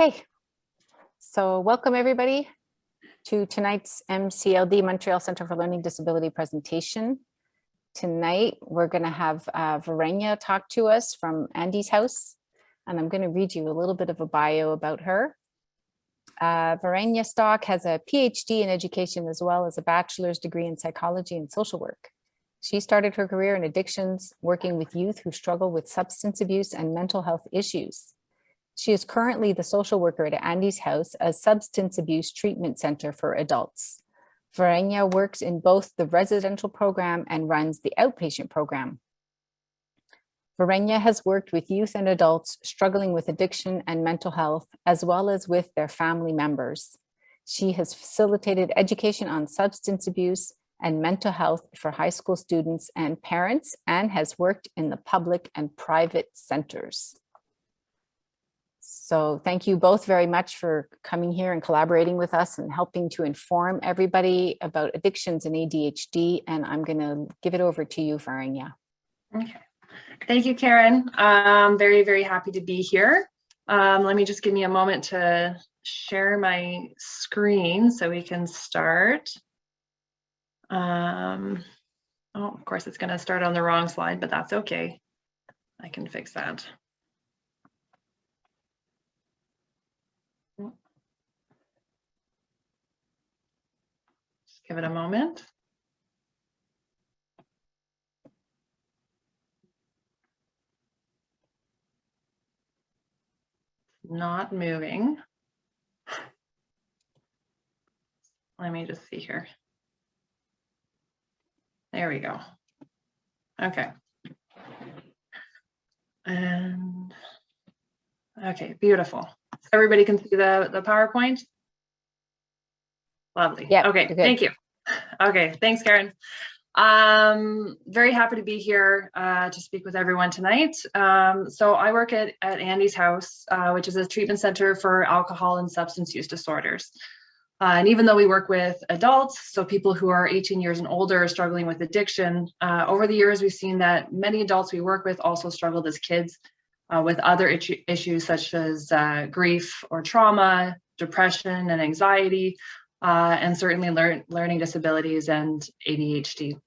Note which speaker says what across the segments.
Speaker 1: Hey, so welcome everybody to tonight's MCLD Montreal Centre for Learning Disability presentation. Tonight, we're going to have Varainja talk to us from Andy's house, and I'm going to read you a little bit of a bio about her. Varainja Stock has a PhD in education as well as a bachelor's degree in psychology and social work. She started her career in addictions, working with youth who struggle with substance abuse and mental health issues. She is currently the social worker at Andy's house, a substance abuse treatment center for adults. Varainja works in both the residential program and runs the outpatient program. Varainja has worked with youth and adults struggling with addiction and mental health, as well as with their family members. She has facilitated education on substance abuse and mental health for high school students and parents, and has worked in the public and private centers. So thank you both very much for coming here and collaborating with us and helping to inform everybody about addictions and ADHD. And I'm going to give it over to you, Varainja.
Speaker 2: Okay. Thank you, Karen. I'm very, very happy to be here. Let me just give me a moment to share my screen so we can start. Oh, of course, it's going to start on the wrong slide, but that's okay. I can fix that. Give it a moment. Not moving. Let me just see here. There we go. Okay. And okay, beautiful. Everybody can see the PowerPoint? Lovely.
Speaker 1: Yeah.
Speaker 2: Okay, thank you. Okay, thanks, Karen. Very happy to be here to speak with everyone tonight. So I work at Andy's house, which is a treatment center for alcohol and substance use disorders. And even though we work with adults, so people who are 18 years and older struggling with addiction, over the years we've seen that many adults we work with also struggled as kids with other issues such as grief or trauma, depression and anxiety, and certainly learning disabilities and ADHD.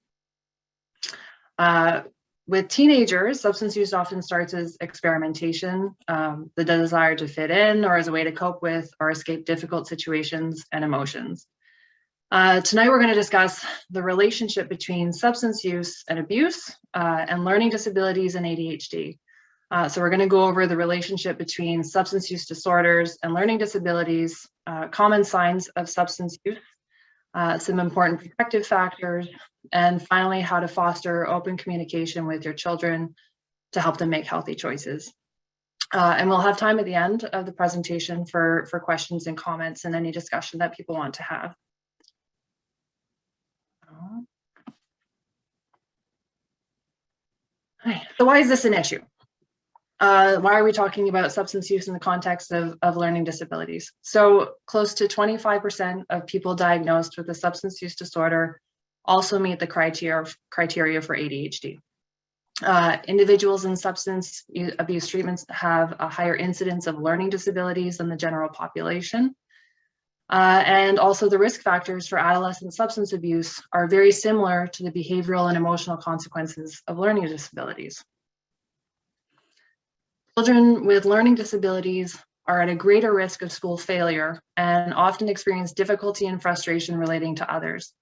Speaker 2: With teenagers, substance use often starts as experimentation, the desire to fit in or as a way to cope with or escape difficult situations and emotions. Tonight, we're going to discuss the relationship between substance use and abuse and learning disabilities and ADHD. So we're going to go over the relationship between substance use disorders and learning disabilities, common signs of substance use, some important protective factors, and finally, how to foster open communication with your children to help them make healthy choices. And we'll have time at the end of the presentation for questions and comments and any discussion that people want to have. So why is this an issue? Why are we talking about substance use in the context of learning disabilities? So close to 25% of people diagnosed with a substance use disorder also meet the criteria for ADHD. Individuals in substance abuse treatments have a higher incidence of learning disabilities than the general population. And also the risk factors for adolescent substance abuse are very similar to the behavioral and emotional consequences of learning disabilities. Children with learning disabilities are at a greater risk of school failure and often experience difficulty and frustration relating to others.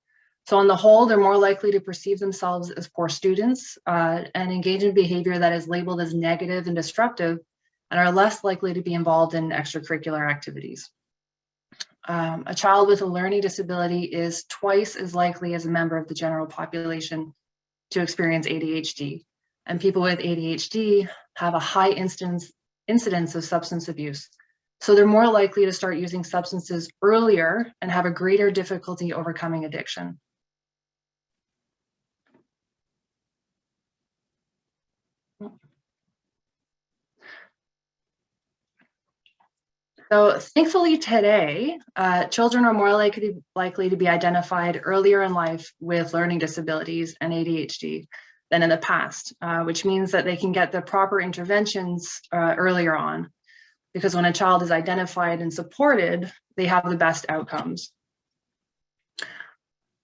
Speaker 2: So on the whole, they're more likely to perceive themselves as poor students and engage in behavior that is labeled as negative and disruptive, and are less likely to be involved in extracurricular activities. A child with a learning disability is twice as likely as a member of the general population to experience ADHD. And people with ADHD have a high incidence of substance abuse. So they're more likely to start using substances earlier and have a greater difficulty overcoming addiction. So thankfully today, children are more likely to be identified earlier in life with learning disabilities and ADHD than in the past, which means that they can get the proper interventions earlier on. because when a child is identified and supported, they have the best outcomes.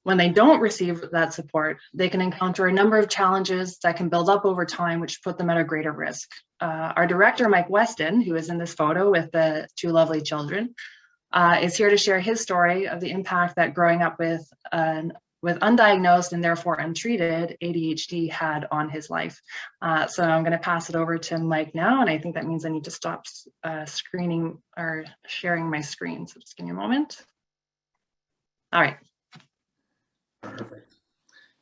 Speaker 2: When they don't receive that support, they can encounter a number of challenges that can build up over time, which put them at a greater risk. Our director, Mike Weston, who is in this photo with the two lovely children, is here to share his story of the impact that growing up with undiagnosed and therefore untreated ADHD had on his life. So I'm going to pass it over to Mike now, and I think that means I need to stop screening or sharing my screen. So just give me a moment. All right.
Speaker 3: Perfect.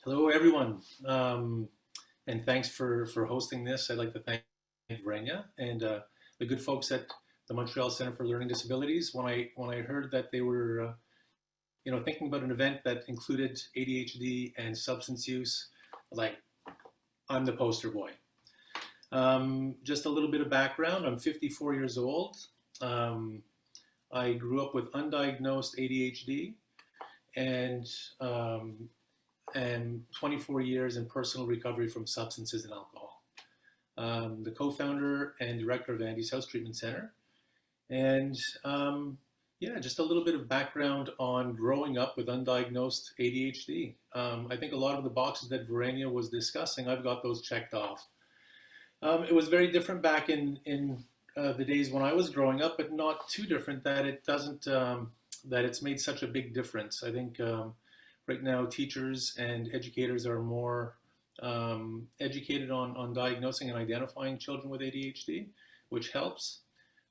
Speaker 3: Hello, everyone, and thanks for hosting this. I'd like to thank Varainja and the good folks at the Montreal Centre for Learning Disabilities. When I heard that they were, thinking about an event that included ADHD and substance use, like, I'm the poster boy. Just a little bit of background. I'm 54 years old. I grew up with undiagnosed ADHD and 24 years in personal recovery from substances and alcohol. The co-founder and director of Andy's House Treatment Center. And just a little bit of background on growing up with undiagnosed ADHD. I think a lot of the boxes that Varainja was discussing, I've got those checked off. It was very different back in the days when I was growing up, but not too different that it doesn't, that it's made such a big difference. I think right now teachers and educators are more educated on diagnosing and identifying children with ADHD, which helps.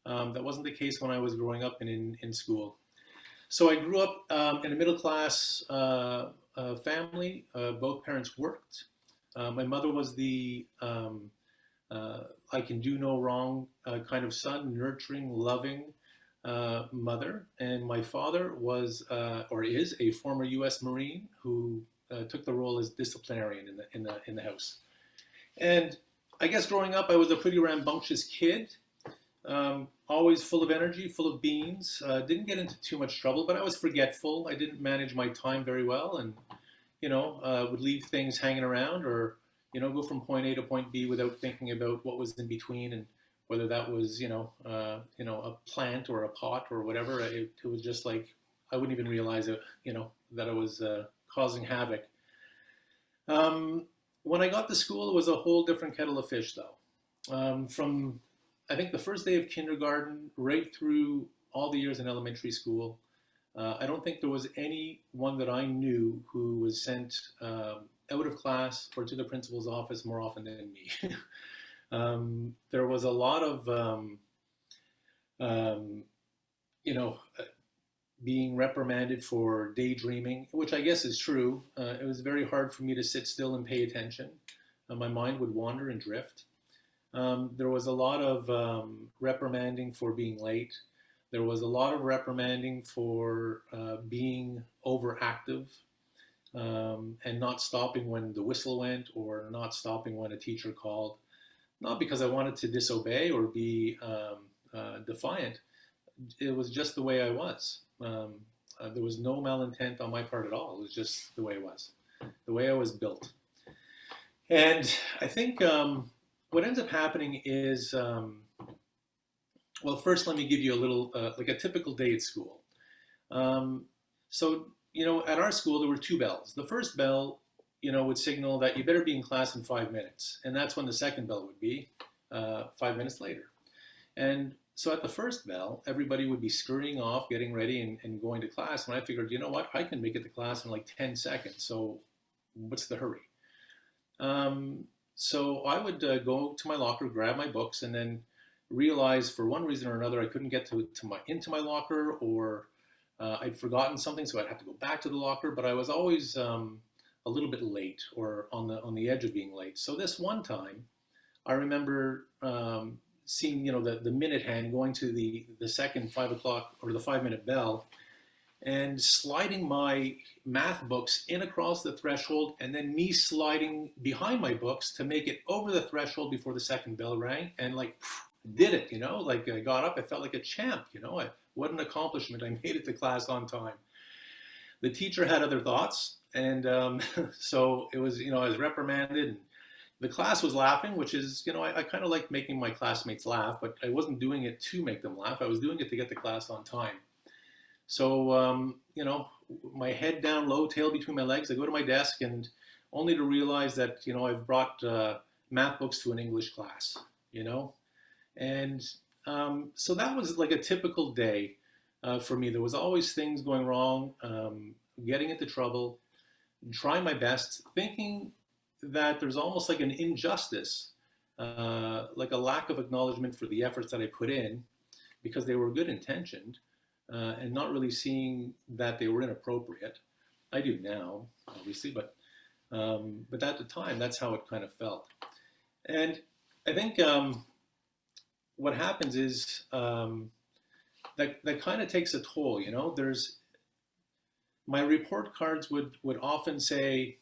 Speaker 3: That wasn't the case when I was growing up and in school. So I grew up in a middle-class family. Both parents worked. My mother was the I can do no wrong kind of son, nurturing, loving mother. And my father was or is a former U.S. Marine who took the role as disciplinarian in the house. And I guess growing up, I was a pretty rambunctious kid. Always full of energy, full of beans. Didn't get into too much trouble, but I was forgetful. I didn't manage my time very well, and would leave things hanging around, or go from point A to point B without thinking about what was in between, and whether that was a plant or a pot or whatever. It was just like I wouldn't even realize it, that I was causing havoc. When I got to school, it was a whole different kettle of fish, though. From I think the first day of kindergarten right through all the years in elementary school, I don't think there was anyone that I knew who was sent out of class or to the principal's office more often than me. There was a lot of, being reprimanded for daydreaming, which I guess is true. It was very hard for me to sit still and pay attention. My mind would wander and drift. There was a lot of reprimanding for being late. There was a lot of reprimanding for being overactive and not stopping when the whistle went, or not stopping when a teacher called. Not because I wanted to disobey or be defiant. It was just the way I was. There was no malintent on my part at all. It was just the way it was, the way I was built. And I think what ends up happening is, well, first let me give you a little, like a typical day at school. So, at our school, there were two bells. The first bell, would signal that you better be in class in 5 minutes. And that's when the second bell would be 5 minutes later. And so at the first bell, everybody would be scurrying off, getting ready and going to class. And I figured, you know what, I can make it to class in like 10 seconds. So what's the hurry? So I would go to my locker, grab my books, and then realize for one reason or another I couldn't get into my locker, or I'd forgotten something, so I'd have to go back to the locker. But I was always a little bit late, or on the edge of being late. So this one time, I remember seeing the minute hand going to the second 5 o'clock or the 5-minute bell, and sliding my math books in across the threshold, and then me sliding behind my books to make it over the threshold before the second bell rang, and did it, like I got up, I felt like a champ, what an accomplishment. I made it to class on time. The teacher had other thoughts, and so it was, I was reprimanded, and the class was laughing, which is, I kind of like making my classmates laugh, but I wasn't doing it to make them laugh. I was doing it to get the class on time. So, my head down low, tail between my legs, I go to my desk, and only to realize that, I've brought math books to an English class, and so that was like a typical day for me. There was always things going wrong, getting into trouble, trying my best, thinking that there's almost like an injustice, like a lack of acknowledgement for the efforts that I put in because they were good intentioned, and not really seeing that they were inappropriate. I do now, obviously, but at the time, that's how it kind of felt. And I think what happens is that kind of takes a toll. There's my report cards would often say,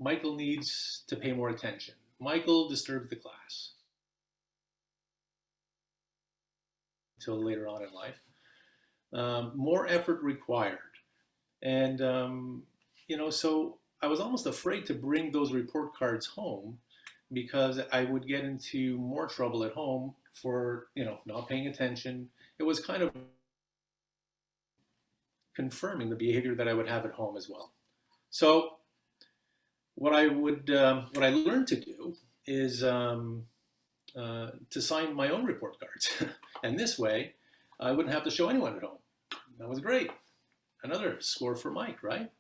Speaker 3: Michael needs to pay more attention. Michael disturbs the class. Until later on in life. More effort required. And, so I was almost afraid to bring those report cards home because I would get into more trouble at home for, not paying attention. It was kind of confirming the behavior that I would have at home as well. So what I learned to do is to sign my own report cards. And this way, I wouldn't have to show anyone at home. That was great. Another score for Mike, right?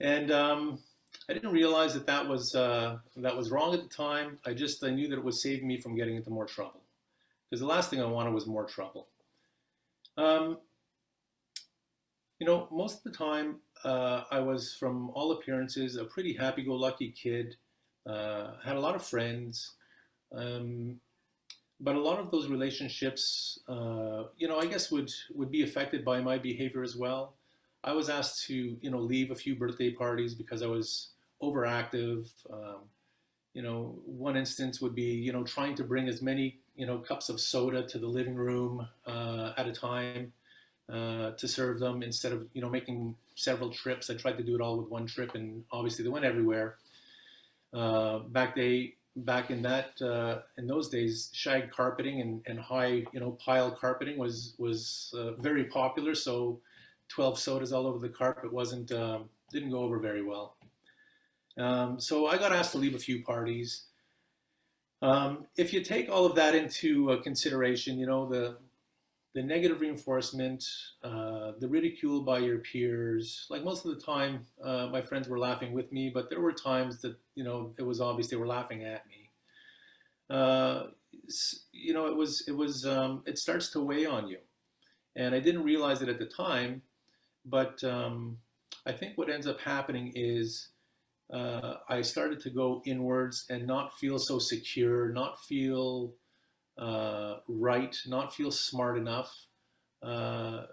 Speaker 3: And I didn't realize that was wrong at the time. I knew that it was saving me from getting into more trouble. Because the last thing I wanted was more trouble. Most of the time, I was, from all appearances, a pretty happy-go-lucky kid. Had a lot of friends. But a lot of those relationships, I guess would be affected by my behavior as well. I was asked to, leave a few birthday parties because I was overactive. One instance would be, trying to bring as many, cups of soda to the living room at a time to serve them instead of, making several trips. I tried to do it all with one trip, and obviously they went everywhere. Back in those days, shag carpeting and high, pile carpeting was very popular. So 12 sodas all over the carpet didn't go over very well. So I got asked to leave a few parties. If you take all of that into consideration, the negative reinforcement, the ridicule by your peers, like most of the time, my friends were laughing with me, but there were times that, it was obvious they were laughing at me. It starts to weigh on you. And I didn't realize it at the time, but I think what ends up happening is I started to go inwards and not feel so secure, not feel right, not feel smart enough,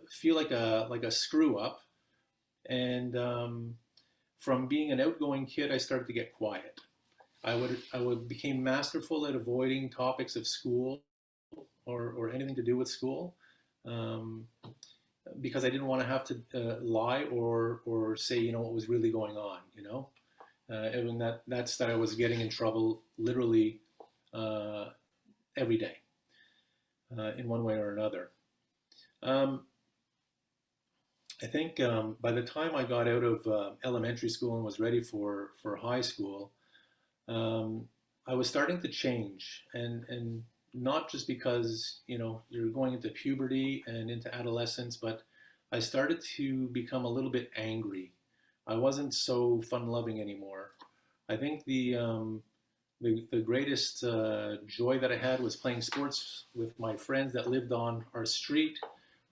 Speaker 3: feel like a screw up. And from being an outgoing kid, I started to get quiet. I became masterful at avoiding topics of school or anything to do with school, because I didn't want to have to lie or say what was really going on. And that's that I was getting in trouble literally every day in one way or another. I think by the time I got out of elementary school and was ready for high school, I was starting to change, and not just because you're going into puberty and into adolescence, but I started to become a little bit angry. I wasn't so fun-loving anymore. I think the greatest joy that I had was playing sports with my friends that lived on our street.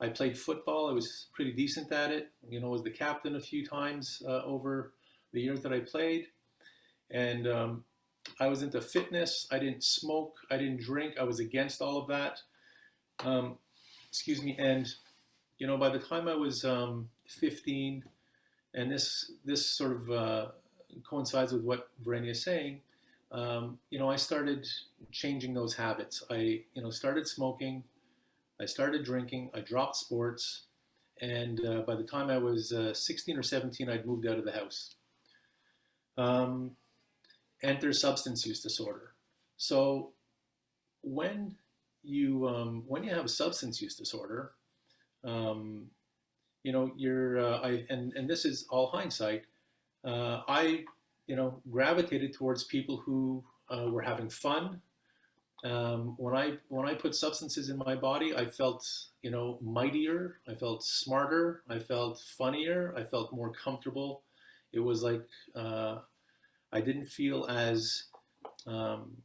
Speaker 3: I played football. I was pretty decent at it. Was the captain a few times over the years that I played. And I was into fitness. I didn't smoke. I didn't drink. I was against all of that. Excuse me. And, by the time I was 15, and this sort of coincides with what Varainja is saying, I started changing those habits. I, started smoking. I started drinking. I dropped sports. And by the time I was 16 or 17, I'd moved out of the house. enter substance use disorder. So when you have a substance use disorder, um, and this is all hindsight. I gravitated towards people who were having fun. When I put substances in my body, I felt mightier. I felt smarter. I felt funnier. I felt more comfortable. It was like I didn't feel um,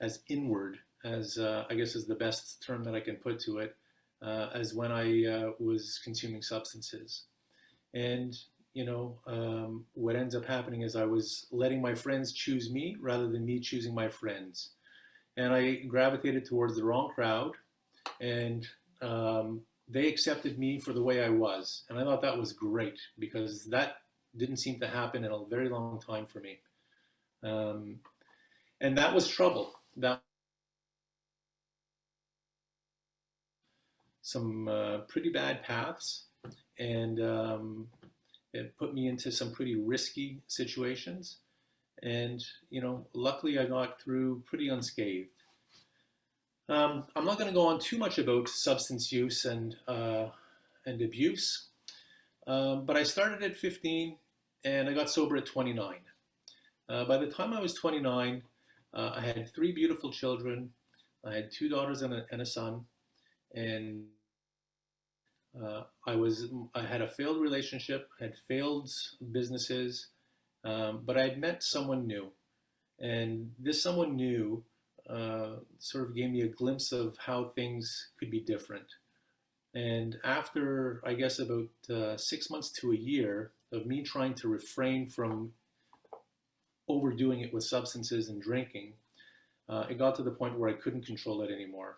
Speaker 3: as inward as I guess is the best term that I can put to it, as when I was consuming substances. And what ends up happening is I was letting my friends choose me rather than me choosing my friends. And I gravitated towards the wrong crowd, and they accepted me for the way I was. And I thought that was great because that didn't seem to happen in a very long time for me. And that was trouble. That some pretty bad paths, and it put me into some pretty risky situations. And luckily I got through pretty unscathed. I'm not going to go on too much about substance use and abuse, but I started at 15 and I got sober at 29. By the time I was 29, I had 3 beautiful children. I had 2 daughters and a son, and I had a failed relationship, I had failed businesses, but I had met someone new, and this someone new sort of gave me a glimpse of how things could be different. And after, I guess, about 6 months to a year of me trying to refrain from overdoing it with substances and drinking, it got to the point where I couldn't control it anymore.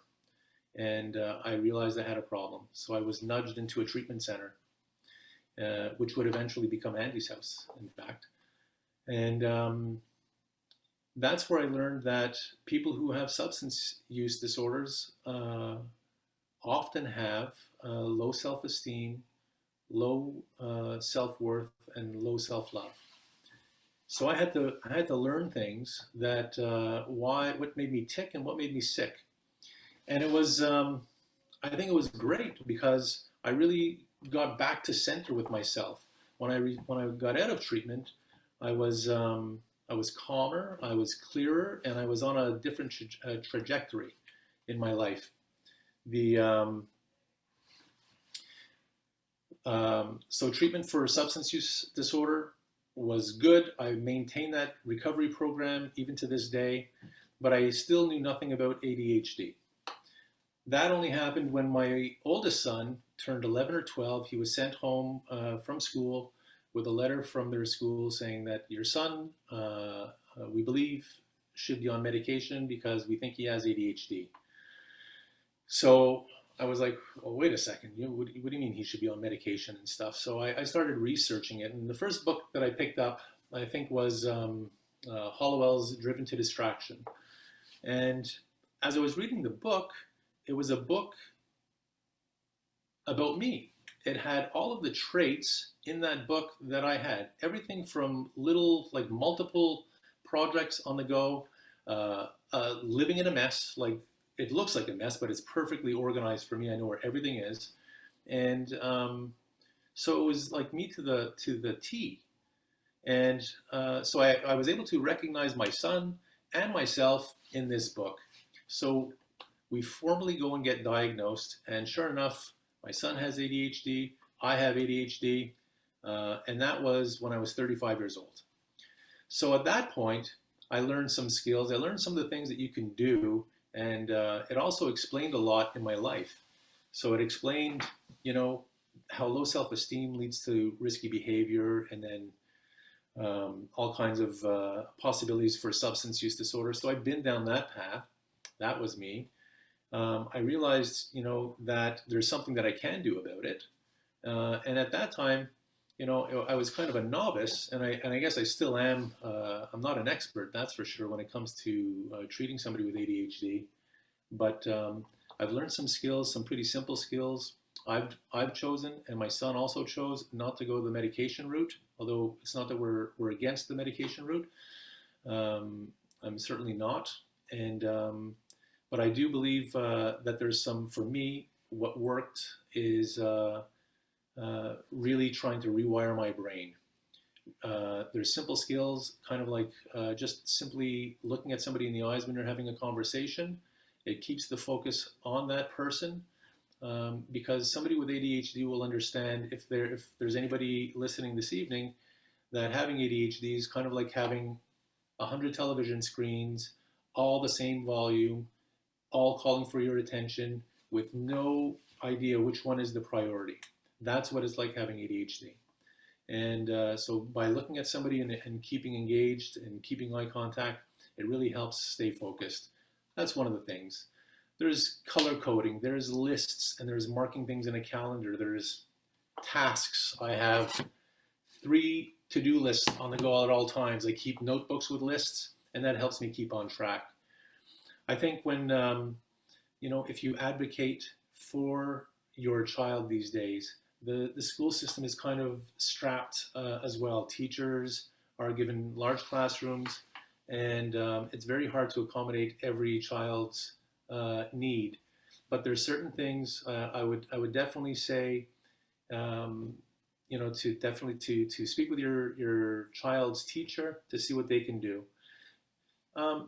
Speaker 3: And I realized I had a problem. So I was nudged into a treatment center, which would eventually become Andy's house, in fact. And that's where I learned that people who have substance use disorders often have low self-esteem, low self-worth, and low self-love. So I had to learn things that what made me tick and what made me sick. And it was, I think it was great because I really got back to center with myself. When I got out of treatment, I was calmer, I was clearer, and I was on a different trajectory in my life. So treatment for substance use disorder was good. I maintained that recovery program even to this day, but I still knew nothing about ADHD. That only happened when my oldest son turned 11 or 12. He was sent home from school with a letter from their school saying that your son, we believe, should be on medication because we think he has ADHD. So I was like, well, wait a second, what do you mean he should be on medication and stuff? So I started researching it. And the first book that I picked up, I think, was Hollowell's Driven to Distraction. And as I was reading the book, it was a book about me. It had all of the traits in that book that I had. Everything from little, like multiple projects on the go, living in a mess, like it looks like a mess, but it's perfectly organized for me. I know where everything is. And so it was like me to the T. And so I was able to recognize my son and myself in this book. So we formally go and get diagnosed, and sure enough, my son has ADHD, I have ADHD, and that was when I was 35 years old. So at that point, I learned some skills, I learned some of the things that you can do, and it also explained a lot in my life. So it explained, how low self-esteem leads to risky behavior, and then all kinds of possibilities for substance use disorder. So I've been down that path. That was me. I realized, that there's something that I can do about it. And at that time, I was kind of a novice, and I guess I still am. I'm not an expert, that's for sure, when it comes to treating somebody with ADHD. But I've learned some skills, some pretty simple skills. I've chosen, and my son also chose, not to go the medication route. Although it's not that we're against the medication route. I'm certainly not. And but I do believe that there's some, for me, what worked is really trying to rewire my brain. There's simple skills, kind of like just simply looking at somebody in the eyes when you're having a conversation. It keeps the focus on that person, because somebody with ADHD will understand, if there's anybody listening this evening, that having ADHD is kind of like having 100 television screens, all the same volume, all calling for your attention with no idea which one is the priority. That's what it's like having ADHD. And so by looking at somebody and keeping engaged and keeping eye contact, it really helps stay focused. That's one of the things. There's color coding, there's lists, and there's marking things in a calendar. There's tasks. I have 3 to-do lists on the go at all times. I keep notebooks with lists, and that helps me keep on track. I think when, if you advocate for your child these days, the school system is kind of strapped as well. Teachers are given large classrooms, and it's very hard to accommodate every child's need. But there's certain things I would definitely say, to speak with your child's teacher to see what they can do.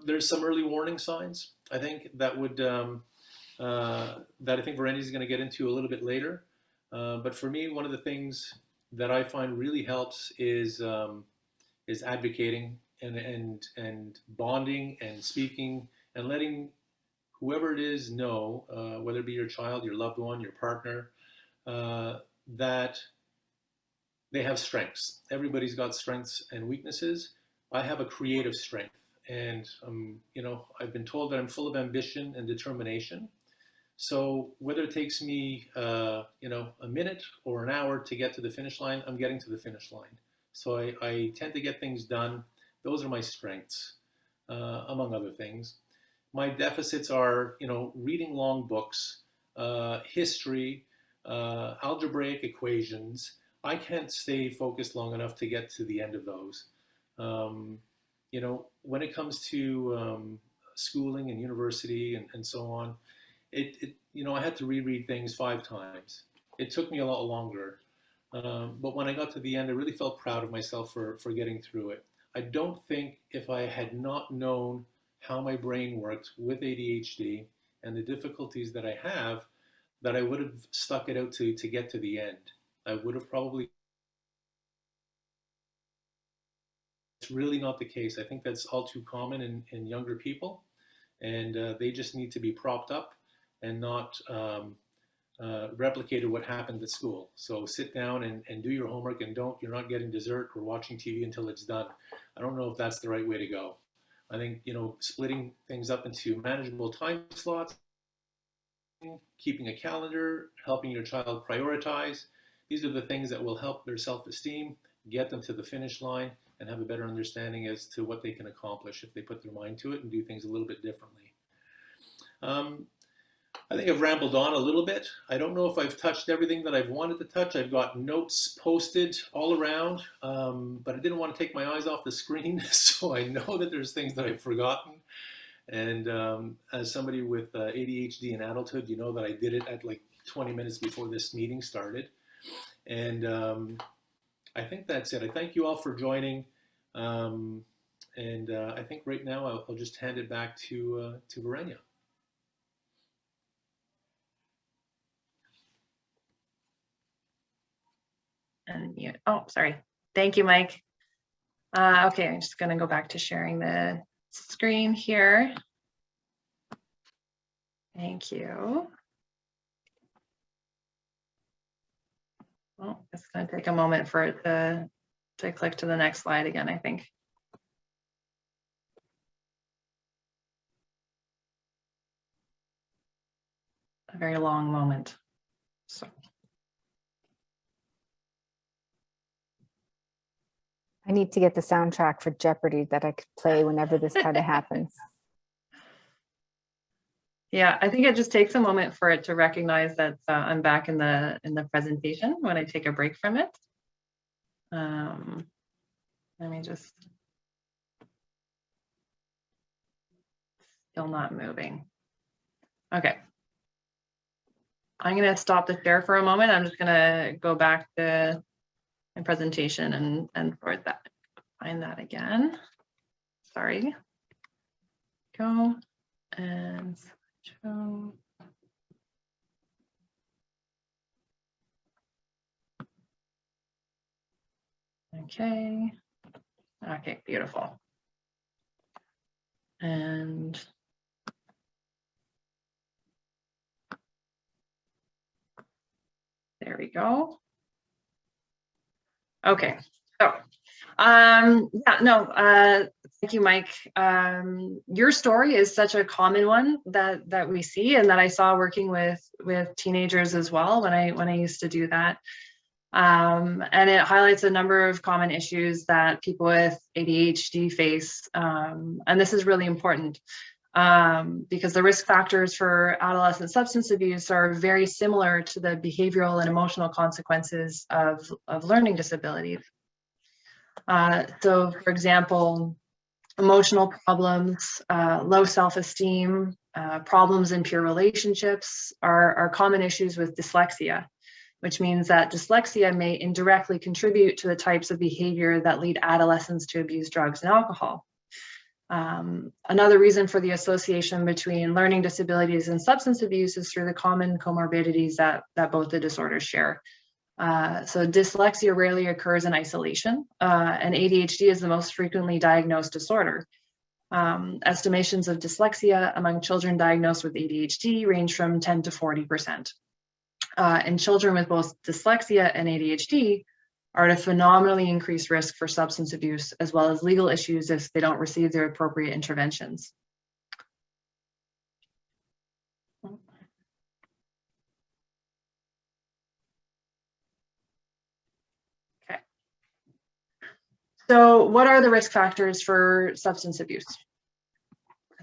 Speaker 3: There's some early warning signs, I think, that I think Varainja is going to get into a little bit later. But for me, one of the things that I find really helps is advocating and bonding and speaking and letting whoever it is know, whether it be your child, your loved one, your partner, that they have strengths. Everybody's got strengths and weaknesses. I have a creative strength, and I've been told that I'm full of ambition and determination. So whether it takes me, a minute or an hour to get to the finish line, I'm getting to the finish line. So I tend to get things done. Those are my strengths, among other things. My deficits are, reading long books, history, algebraic equations. I can't stay focused long enough to get to the end of those. When it comes to schooling and university and so on, I had to reread things 5 times. It took me a lot longer. But when I got to the end, I really felt proud of myself for getting through it. I don't think if I had not known how my brain worked with ADHD and the difficulties that I have, that I would have stuck it out to get to the end. I would have probably. It's really not the case. I think that's all too common in younger people, and they just need to be propped up and not replicated what happened at school. So sit down and do your homework, and you're not getting dessert or watching TV until it's done. I don't know if that's the right way to go. I think, splitting things up into manageable time slots, keeping a calendar, helping your child prioritize, these are the things that will help their self-esteem, get them to the finish line, and have a better understanding as to what they can accomplish if they put their mind to it and do things a little bit differently. I think I've rambled on a little bit. I don't know if I've touched everything that I've wanted to touch. I've got notes posted all around, but I didn't want to take my eyes off the screen, so I know that there's things that I've forgotten. And as somebody with ADHD in adulthood, you know that I did it at like 20 minutes before this meeting started. And I think that's it. I thank you all for joining. And I think right now I'll just hand it back to Varainja.
Speaker 2: And oh, sorry. Thank you, Mike. Okay, I'm just going to go back to sharing the screen here. Thank you. Well, it's going to take a moment for it to click to the next slide again, I think. A very long moment. So.
Speaker 1: I need to get the soundtrack for Jeopardy that I could play whenever this kind of happens.
Speaker 2: Yeah, I think it just takes a moment for it to recognize that I'm back in the presentation when I take a break from it. Let me just. Still not moving. Okay. I'm going to stop the share for a moment. I'm just going to go back to my presentation and find that again. Sorry. Go and show. Okay. Okay, beautiful. And there we go. Okay, so thank you, Mike. Your story is such a common one that we see, and that I saw working with teenagers as well when I used to do that. And it highlights a number of common issues that people with ADHD face, and this is really important because the risk factors for adolescent substance abuse are very similar to the behavioral and emotional consequences of learning disabilities. So, for example, emotional problems, low self-esteem, problems in peer relationships are common issues with dyslexia, which means that dyslexia may indirectly contribute to the types of behavior that lead adolescents to abuse drugs and alcohol. Another reason for the association between learning disabilities and substance abuse is through the common comorbidities that both the disorders share. So dyslexia rarely occurs in isolation, and ADHD is the most frequently diagnosed disorder. Estimations of dyslexia among children diagnosed with ADHD range from 10 to 40%. And children with both dyslexia and ADHD are at a phenomenally increased risk for substance abuse, as well as legal issues if they don't receive their appropriate interventions. Okay. So what are the risk factors for substance abuse?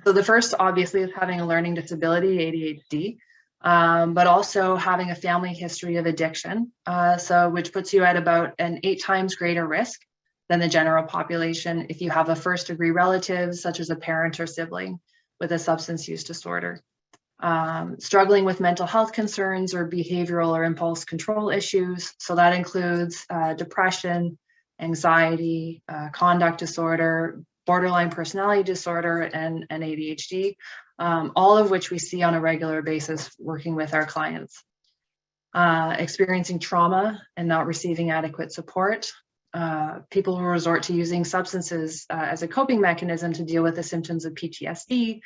Speaker 2: So the first, obviously, is having a learning disability, ADHD. But also having a family history of addiction, which puts you at about an 8 times greater risk than the general population if you have a first-degree relative, such as a parent or sibling, with a substance use disorder. Struggling with mental health concerns or behavioral or impulse control issues, so that includes depression, anxiety, conduct disorder, borderline personality disorder, and ADHD. All of which we see on a regular basis working with our clients. Experiencing trauma and not receiving adequate support. People will resort to using substances as a coping mechanism to deal with the symptoms of PTSD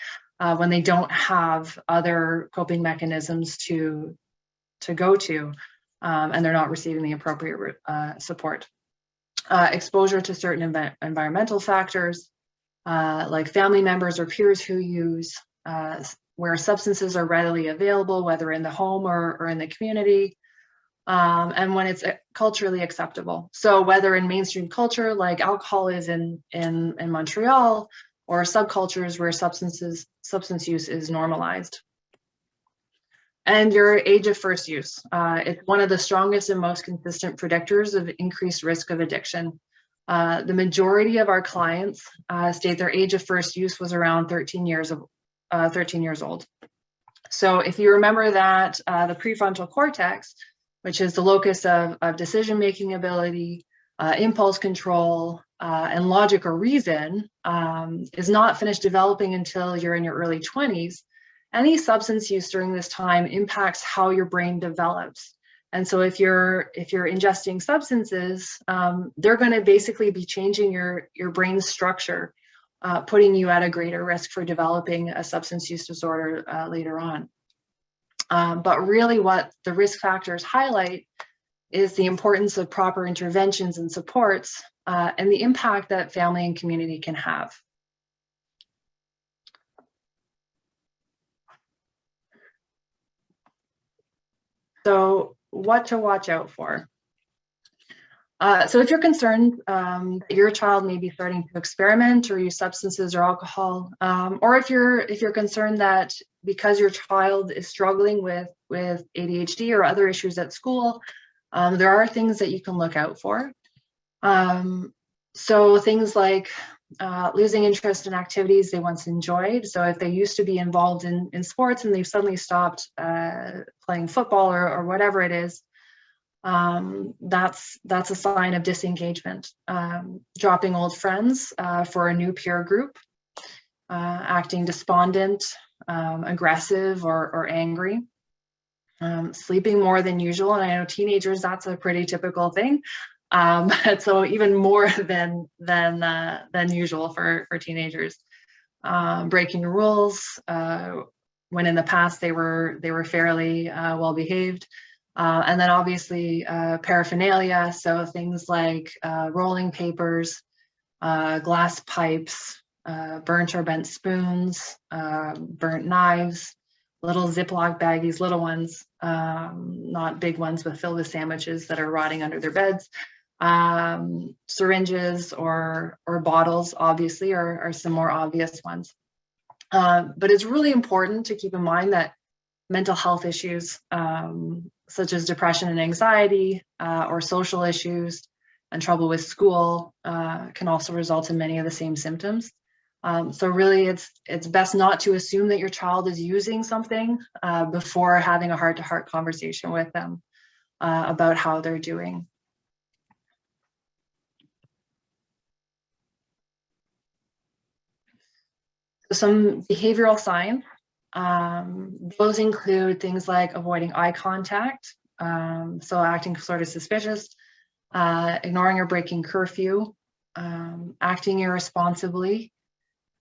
Speaker 2: when they don't have other coping mechanisms to go to, and they're not receiving the appropriate support. Exposure to certain environmental factors, like family members or peers who use, where substances are readily available, whether in the home or in the community, and when it's culturally acceptable. So whether in mainstream culture, like alcohol is in Montreal, or subcultures where substance use is normalized. And your age of first use. It's one of the strongest and most consistent predictors of increased risk of addiction. The majority of our clients state their age of first use was around 13 years old. So if you remember that the prefrontal cortex, which is the locus of decision-making ability, impulse control, and logic or reason, is not finished developing until you're in your early 20s, any substance use during this time impacts how your brain develops. And so if you're ingesting substances, they're going to basically be changing your brain structure, putting you at a greater risk for developing a substance use disorder later on. But really what the risk factors highlight is the importance of proper interventions and supports, and the impact that family and community can have. So what to watch out for? So if you're concerned that your child may be starting to experiment or use substances or alcohol, or if you're concerned that because your child is struggling with ADHD or other issues at school, there are things that you can look out for. So things like losing interest in activities they once enjoyed. So if they used to be involved in sports and they've suddenly stopped playing football or whatever it is, that's a sign of disengagement. Dropping old friends for a new peer group, acting despondent, aggressive or angry, sleeping more than usual. And I know teenagers, that's a pretty typical thing. So even more than usual for teenagers. Breaking rules when in the past they were fairly well behaved. And then obviously paraphernalia, so things like rolling papers, glass pipes, burnt or bent spoons, burnt knives, little Ziploc baggies, little ones, not big ones with filled with sandwiches that are rotting under their beds. Syringes or bottles, obviously, are some more obvious ones. But it's really important to keep in mind that mental health issues, such as depression and anxiety, or social issues and trouble with school, can also result in many of the same symptoms. So really, it's best not to assume that your child is using something before having a heart-to-heart conversation with them about how they're doing. Some behavioral signs, those include things like avoiding eye contact, so acting sort of suspicious, ignoring or breaking curfew, acting irresponsibly,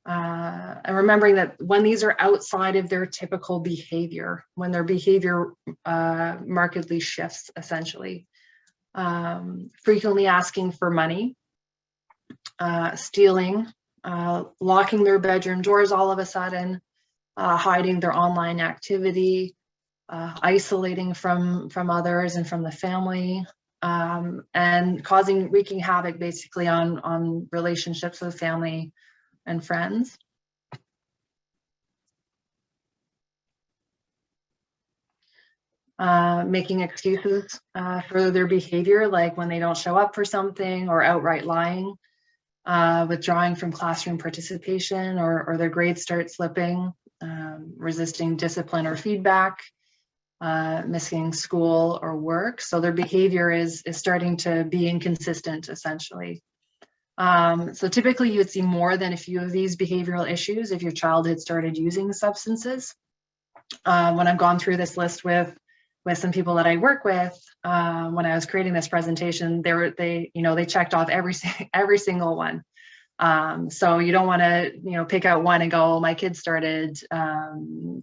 Speaker 2: and remembering that when these are outside of their typical behavior, when their behavior markedly shifts, essentially, frequently asking for money, stealing, locking their bedroom doors all of a sudden, hiding their online activity, isolating from others and from the family, and wreaking havoc basically on relationships with family and friends. Making excuses for their behavior, like when they don't show up for something, or outright lying, withdrawing from classroom participation, or their grades start slipping, resisting discipline or feedback, missing school or work. So their behavior is starting to be inconsistent, essentially. So typically you would see more than a few of these behavioral issues if your child had started using substances. When I've gone through this list with some people that I work with, when I was creating this presentation, they checked off every single one. So you don't want to, pick out one and go, oh, my kid started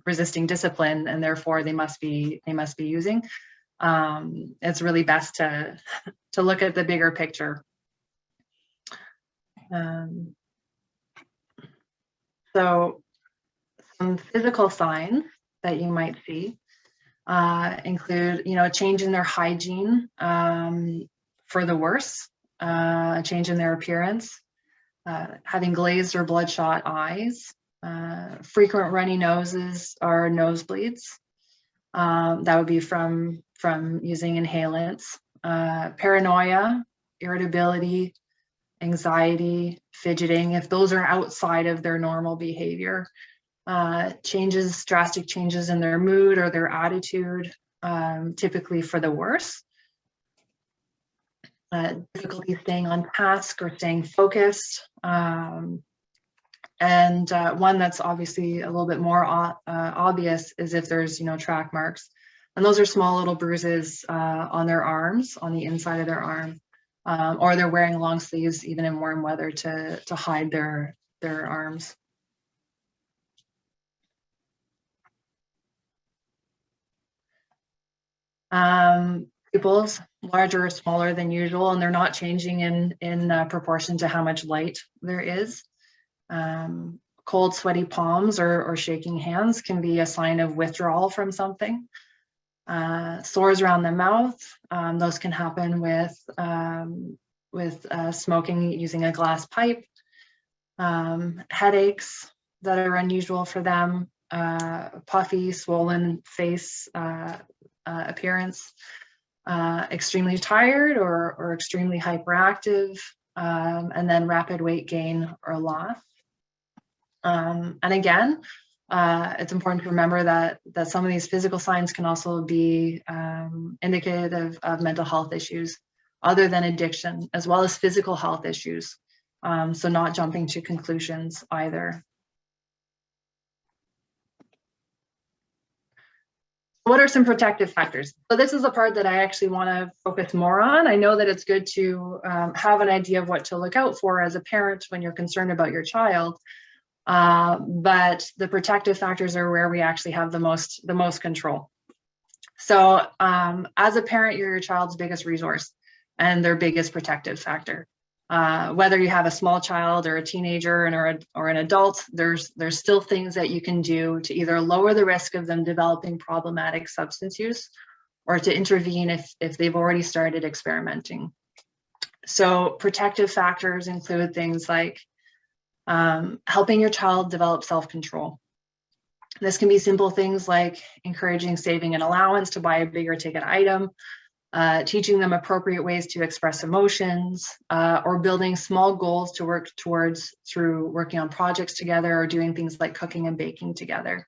Speaker 2: resisting discipline and therefore they must be using. It's really best to look at the bigger picture. So some physical signs that you might see include, a change in their hygiene for the worse, a change in their appearance, having glazed or bloodshot eyes, frequent runny noses or nosebleeds. That would be from using inhalants, paranoia, irritability, anxiety, fidgeting, if those are outside of their normal behavior. Drastic changes in their mood or their attitude, typically for the worse. Difficulty staying on task or staying focused. And one that's obviously a little bit more obvious is if there's, track marks. And those are small little bruises on their arms, on the inside of their arm. Or they're wearing long sleeves even in warm weather to hide their arms. Pupils larger or smaller than usual, and they're not changing in proportion to how much light there is. Cold, sweaty palms or shaking hands can be a sign of withdrawal from something. Sores around the mouth, those can happen with smoking using a glass pipe. Headaches that are unusual for them, puffy, swollen face appearance, extremely tired or extremely hyperactive, and then rapid weight gain or loss. And again, it's important to remember that some of these physical signs can also be indicative of mental health issues other than addiction, as well as physical health issues. So not jumping to conclusions either. What are some protective factors? So this is the part that I actually want to focus more on. I know that it's good to have an idea of what to look out for as a parent when you're concerned about your child. But the protective factors are where we actually have the most control. So as a parent, you're your child's biggest resource and their biggest protective factor. Whether you have a small child or a teenager or an adult, there's still things that you can do to either lower the risk of them developing problematic substance use or to intervene if they've already started experimenting. So protective factors include things like helping your child develop self-control. This can be simple things like encouraging saving an allowance to buy a bigger ticket item, teaching them appropriate ways to express emotions, or building small goals to work towards through working on projects together or doing things like cooking and baking together.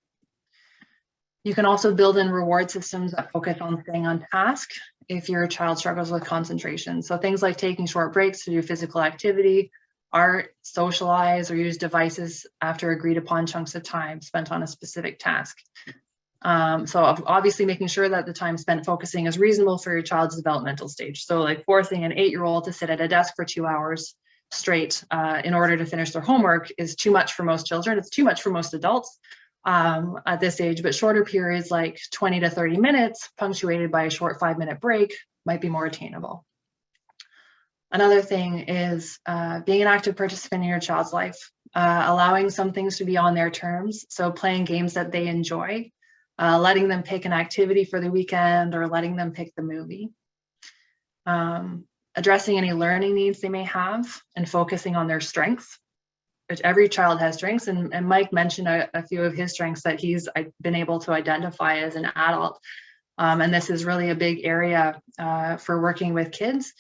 Speaker 2: You can also build in reward systems that focus on staying on task if your child struggles with concentration. So things like taking short breaks to do physical activity, art, socialize, or use devices after agreed upon chunks of time spent on a specific task. So obviously making sure that the time spent focusing is reasonable for your child's developmental stage. So like forcing an 8-year-old to sit at a desk for 2 hours straight in order to finish their homework is too much for most children. It's too much for most adults at this age, but shorter periods like 20 to 30 minutes punctuated by a short 5-minute break might be more attainable. Another thing is being an active participant in your child's life, allowing some things to be on their terms. So playing games that they enjoy, letting them pick an activity for the weekend or letting them pick the movie. Addressing any learning needs they may have and focusing on their strengths, which every child has strengths. And Mike mentioned a few of his strengths that he's been able to identify as an adult. And this is really a big area for working with kids.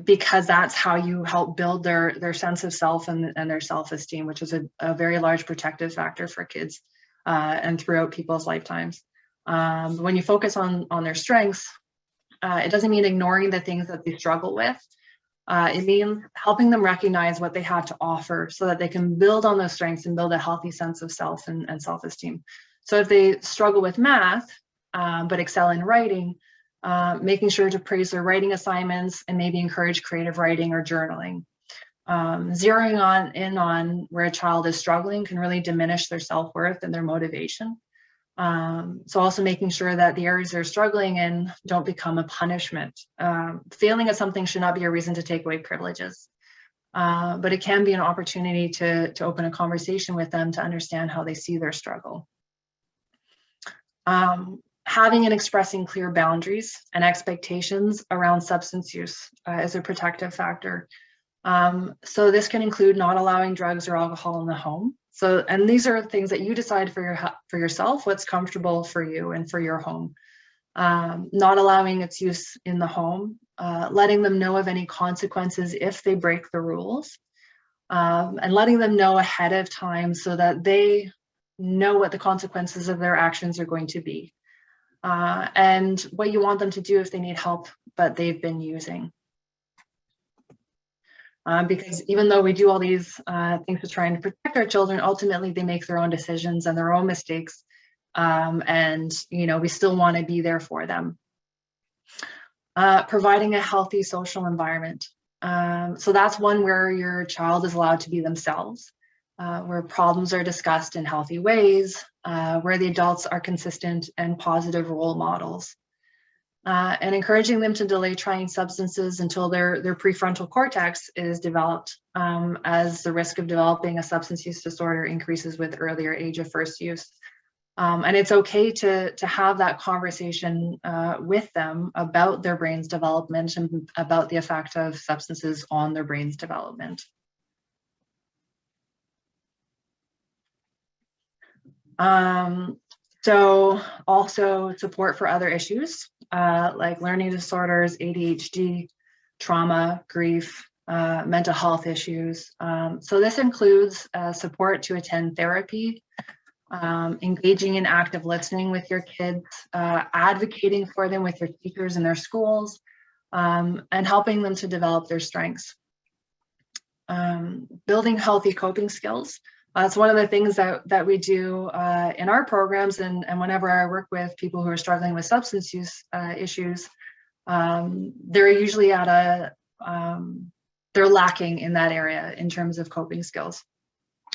Speaker 2: Because that's how you help build their sense of self and their self-esteem, which is a very large protective factor for kids and throughout people's lifetimes. When you focus on their strengths, it doesn't mean ignoring the things that they struggle with. It means helping them recognize what they have to offer so that they can build on those strengths and build a healthy sense of self and self-esteem. So if they struggle with math, but excel in writing, making sure to praise their writing assignments and maybe encourage creative writing or journaling. Zeroing in on where a child is struggling can really diminish their self-worth and their motivation. So also making sure that the areas they're struggling in don't become a punishment. Failing at something should not be a reason to take away privileges, but it can be an opportunity to open a conversation with them to understand how they see their struggle. Having and expressing clear boundaries and expectations around substance use is a protective factor. So this can include not allowing drugs or alcohol in the home. So, and these are things that you decide for yourself, what's comfortable for you and for your home. Not allowing its use in the home, letting them know of any consequences if they break the rules, and letting them know ahead of time so that they know what the consequences of their actions are going to be. And what you want them to do if they need help, but they've been using. Because even though we do all these things to try and protect our children, ultimately they make their own decisions and their own mistakes. And, we still want to be there for them. Providing a healthy social environment. So that's one where your child is allowed to be themselves, where problems are discussed in healthy ways, where the adults are consistent and positive role models. And encouraging them to delay trying substances until their prefrontal cortex is developed, as the risk of developing a substance use disorder increases with earlier age of first use. And it's okay to have that conversation with them about their brain's development and about the effect of substances on their brain's development. So also support for other issues like learning disorders, ADHD, trauma, grief, mental health issues. So this includes support to attend therapy, engaging in active listening with your kids, advocating for them with your teachers in their schools, and helping them to develop their strengths. Building healthy coping skills. It's one of the things that we do in our programs, and whenever I work with people who are struggling with substance use issues, they're usually at they're lacking in that area in terms of coping skills.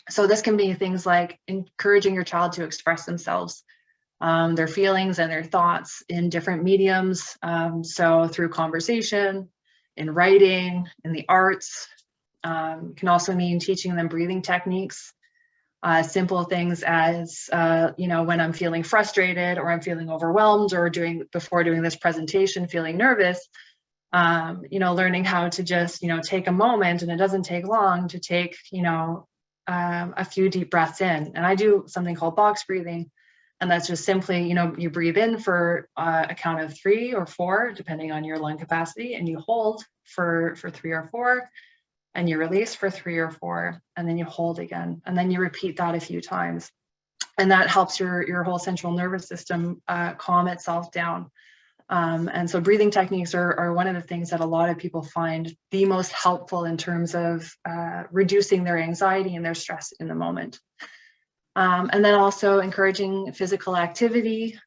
Speaker 2: So this can be things like encouraging your child to express themselves, their feelings and their thoughts in different mediums. So through conversation, in writing, in the arts. Can also mean teaching them breathing techniques. Simple things as, when I'm feeling frustrated or I'm feeling overwhelmed or before doing this presentation, feeling nervous, learning how to just, take a moment, and it doesn't take long to take, a few deep breaths in. And I do something called box breathing. And that's just simply, you breathe in for a count of 3 or 4, depending on your lung capacity, and you hold for 3 or 4. And you release for 3 or 4, and then you hold again. And then you repeat that a few times. And that helps your whole central nervous system calm itself down. And so breathing techniques are one of the things that a lot of people find the most helpful in terms of reducing their anxiety and their stress in the moment. And then also encouraging physical activity,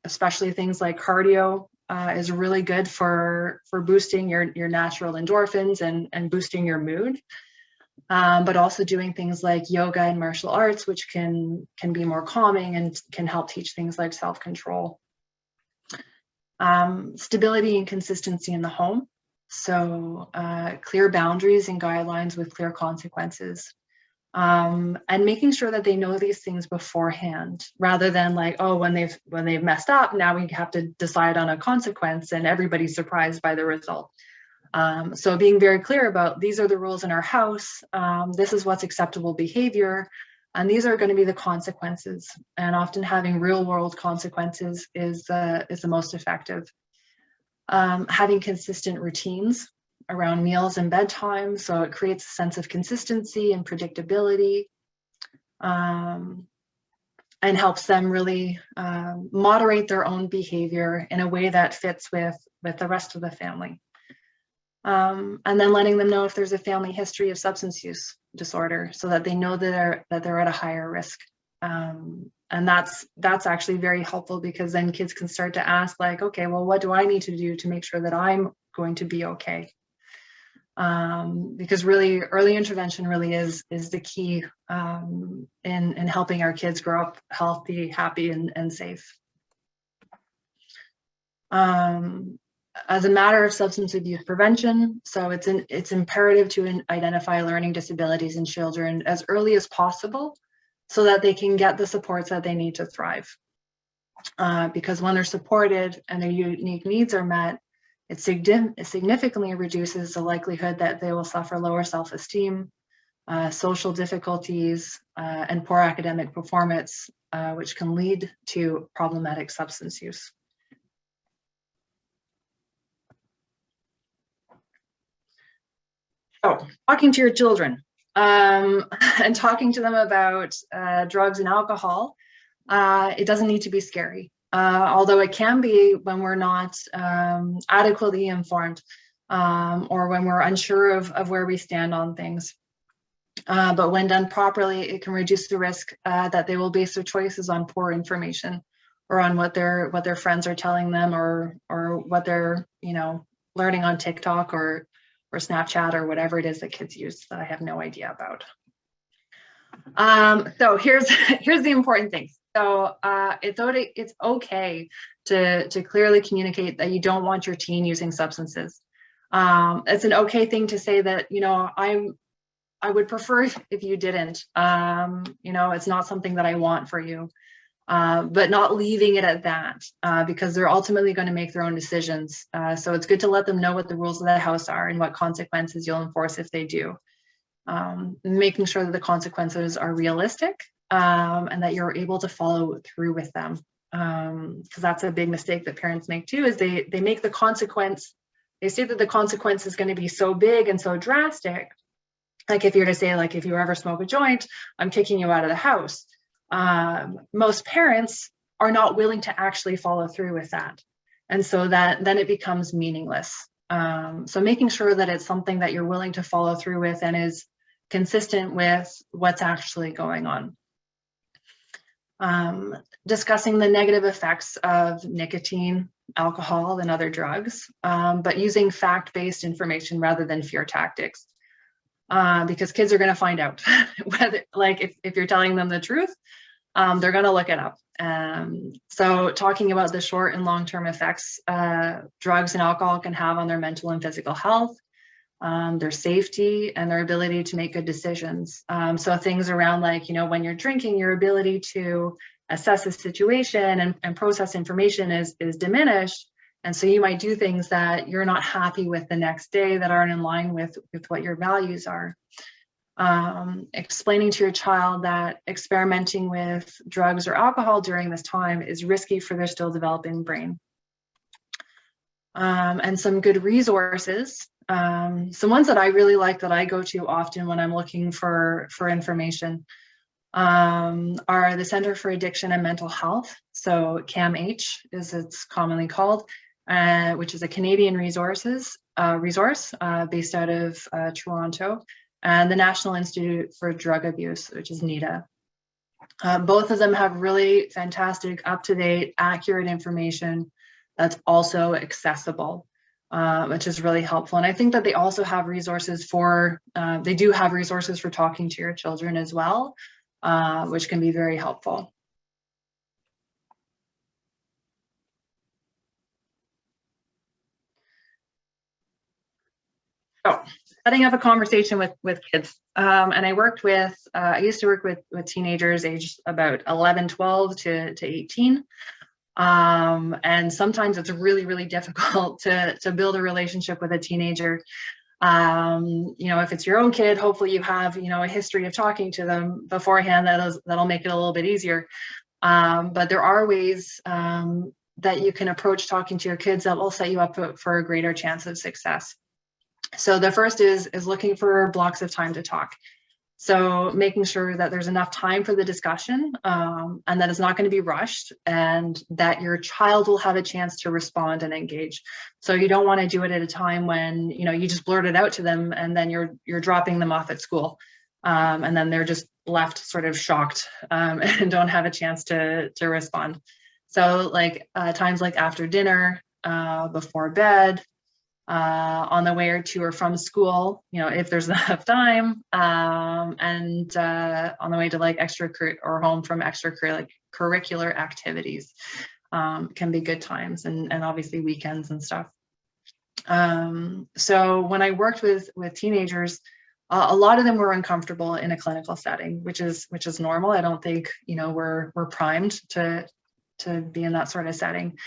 Speaker 2: especially things like cardio. Is really good for boosting your natural endorphins and boosting your mood, but also doing things like yoga and martial arts, which can be more calming and can help teach things like self-control. Stability and consistency in the home, so clear boundaries and guidelines with clear consequences. And making sure that they know these things beforehand, rather than like, oh, when they've messed up, now we have to decide on a consequence and everybody's surprised by the result. So being very clear about, these are the rules in our house, this is what's acceptable behavior, and these are going to be the consequences. And often having real world consequences is the most effective. Having consistent routines around meals and bedtime, so it creates a sense of consistency and predictability, and helps them really moderate their own behavior in a way that fits with the rest of the family. And then letting them know if there's a family history of substance use disorder, so that they know that they're at a higher risk. And that's actually very helpful, because then kids can start to ask, like, okay, well, what do I need to do to make sure that I'm going to be okay? Because really early intervention really is the key in helping our kids grow up healthy, happy, and safe. As a matter of substance abuse prevention, so it's imperative to identify learning disabilities in children as early as possible, so that they can get the supports that they need to thrive. Because when they're supported and their unique needs are met, it significantly reduces the likelihood that they will suffer lower self-esteem, social difficulties, and poor academic performance, which can lead to problematic substance use. So, talking to your children and talking to them about drugs and alcohol, it doesn't need to be scary. Although it can be when we're not adequately informed, or when we're unsure of where we stand on things. But when done properly, it can reduce the risk that they will base their choices on poor information, or on what their friends are telling them, or what they're learning on TikTok or Snapchat, or whatever it is that kids use that I have no idea about. So here's the important thing. So it's okay to clearly communicate that you don't want your teen using substances. It's an okay thing to say that, I would prefer if you didn't. It's not something that I want for you, but not leaving it at that, because they're ultimately going to make their own decisions. So it's good to let them know what the rules of the house are and what consequences you'll enforce if they do. Making sure that the consequences are realistic, and that you're able to follow through with them. Because that's a big mistake that parents make too, is they make the consequence they say that the consequence is going to be so big and so drastic. Like if you're to say, like, if you ever smoke a joint, I'm kicking you out of the house. Most parents are not willing to actually follow through with that. And so that then it becomes meaningless. So making sure that it's something that you're willing to follow through with and is consistent with what's actually going on. Discussing the negative effects of nicotine, alcohol, and other drugs, but using fact-based information rather than fear tactics. Because kids are going to find out whether, like, if you're telling them the truth, they're going to look it up. So talking about the short and long-term effects drugs and alcohol can have on their mental and physical health, their safety, and their ability to make good decisions. So things around, like, you know, when you're drinking, your ability to assess a situation and process information is diminished. And so you might do things that you're not happy with the next day, that aren't in line with what your values are. Explaining to your child that experimenting with drugs or alcohol during this time is risky for their still developing brain. And some good resources. Some ones that I really like, that I go to often when I'm looking for information, are the Center for Addiction and Mental Health. So CAMH is it's commonly called, which is a Canadian resource based out of Toronto, and the National Institute for Drug Abuse, which is NIDA. Both of them have really fantastic, up-to-date, accurate information that's also accessible, which is really helpful. And I think that they also have resources for, they do have resources for talking to your children as well, which can be very helpful. So setting up a conversation with kids. And I worked with, I used to work with teenagers aged about 11, 12 to 18. And sometimes it's really, really difficult to build a relationship with a teenager. You know, if it's your own kid, hopefully you have, you know, a history of talking to them beforehand. That'll make it a little bit easier. But there are ways that you can approach talking to your kids that will set you up for a greater chance of success. So the first is looking for blocks of time to talk. So making sure that there's enough time for the discussion, and that it's not going to be rushed, and that your child will have a chance to respond and engage. So you don't want to do it at a time when, you know, you just blurt it out to them and then you're dropping them off at school, and then they're just left sort of shocked, and don't have a chance to respond. So like times like after dinner, before bed, on the way to or from school, you know, if there's enough time, and on the way to like or home from extracurricular activities, can be good times, and obviously weekends and stuff. So when I worked with teenagers, a lot of them were uncomfortable in a clinical setting, which is normal. I don't think, you know, we're primed to be in that sort of setting.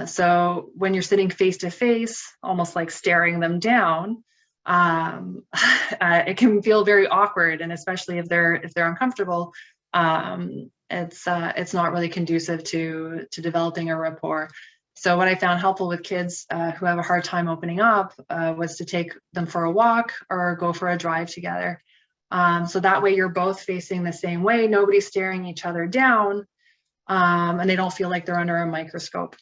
Speaker 2: So when you're sitting face to face, almost like staring them down, it can feel very awkward, and especially if they're uncomfortable, it's not really conducive to developing a rapport. So what I found helpful with kids who have a hard time opening up was to take them for a walk or go for a drive together. So that way you're both facing the same way, nobody's staring each other down, and they don't feel like they're under a microscope.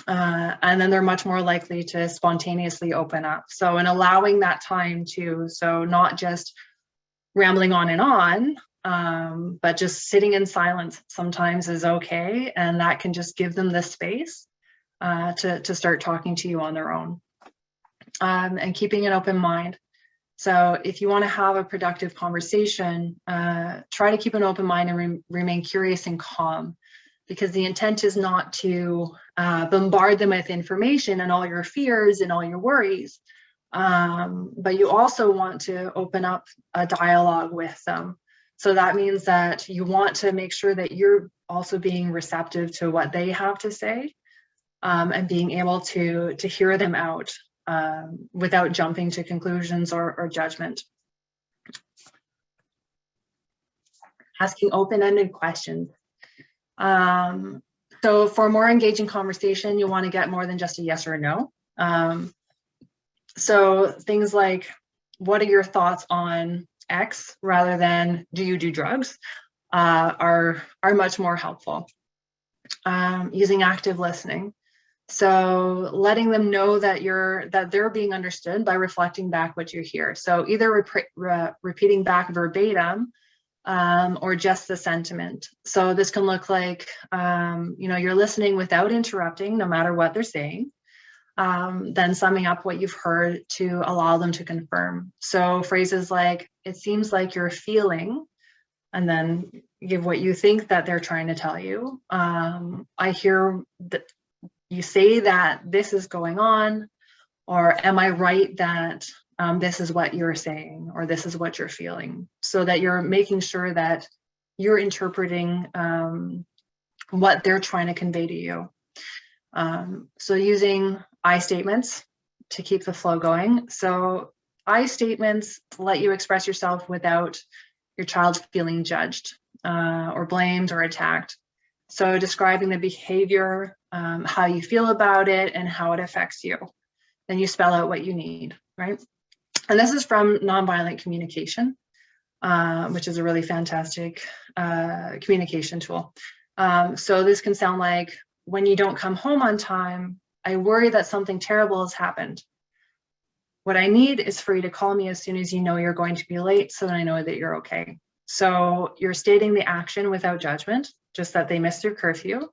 Speaker 2: And then they're much more likely to spontaneously open up. So in allowing that time to, so not just rambling on and on, but just sitting in silence sometimes is okay. And that can just give them the space to start talking to you on their own, and keeping an open mind. So if you want to have a productive conversation, try to keep an open mind and remain curious and calm, because the intent is not to bombard them with information and all your fears and all your worries, but you also want to open up a dialogue with them. So that means that you want to make sure that you're also being receptive to what they have to say, and being able to hear them out without jumping to conclusions or judgment. Asking open-ended questions. So for more engaging conversation, you want to get more than just a yes or a no. So things like, what are your thoughts on X rather than do you do drugs are much more helpful. Using active listening. So letting them know that they're being understood by reflecting back what you hear. So either repeating back verbatim or just the sentiment. So this can look like, you're listening without interrupting, no matter what they're saying. Then summing up what you've heard to allow them to confirm. So phrases like, it seems like you're feeling, and then give what you think that they're trying to tell you. I hear that you say that this is going on, or am I right that this is what you're saying, or this is what you're feeling, so that you're making sure that you're interpreting what they're trying to convey to you. So using I statements to keep the flow going. So I statements let you express yourself without your child feeling judged or blamed or attacked. So describing the behavior, how you feel about it, and how it affects you. Then you spell out what you need, right? And this is from nonviolent communication, which is a really fantastic communication tool. So this can sound like, when you don't come home on time, I worry that something terrible has happened. What I need is for you to call me as soon as you know you're going to be late, so that I know that you're okay. So you're stating the action without judgment, just that they missed your curfew,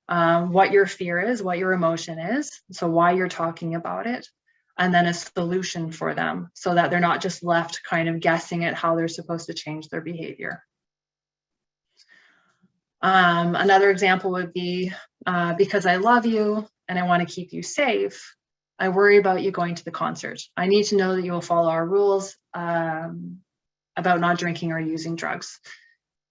Speaker 2: what your fear is, what your emotion is, so why you're talking about it, and then a solution for them, so that they're not just left kind of guessing at how they're supposed to change their behavior. Another example would be, because I love you and I want to keep you safe, I worry about you going to the concert. I need to know that you will follow our rules about not drinking or using drugs.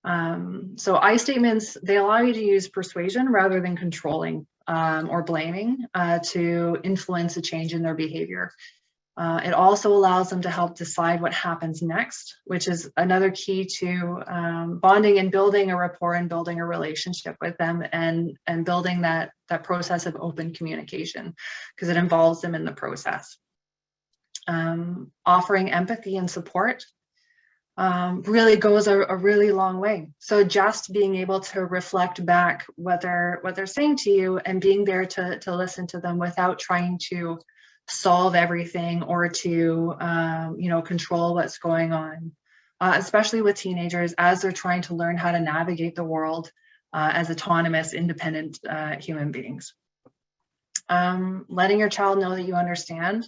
Speaker 2: So I statements, they allow you to use persuasion rather than controlling or blaming to influence a change in their behavior. It also allows them to help decide what happens next, which is another key to bonding and building a rapport and building a relationship with them, and building that process of open communication, because it involves them in the process. Offering empathy and support really goes a really long way. So just being able to reflect back what they're saying to you, and being there to listen to them without trying to solve everything or to control what's going on, especially with teenagers as they're trying to learn how to navigate the world as autonomous, independent human beings. Letting your child know that you understand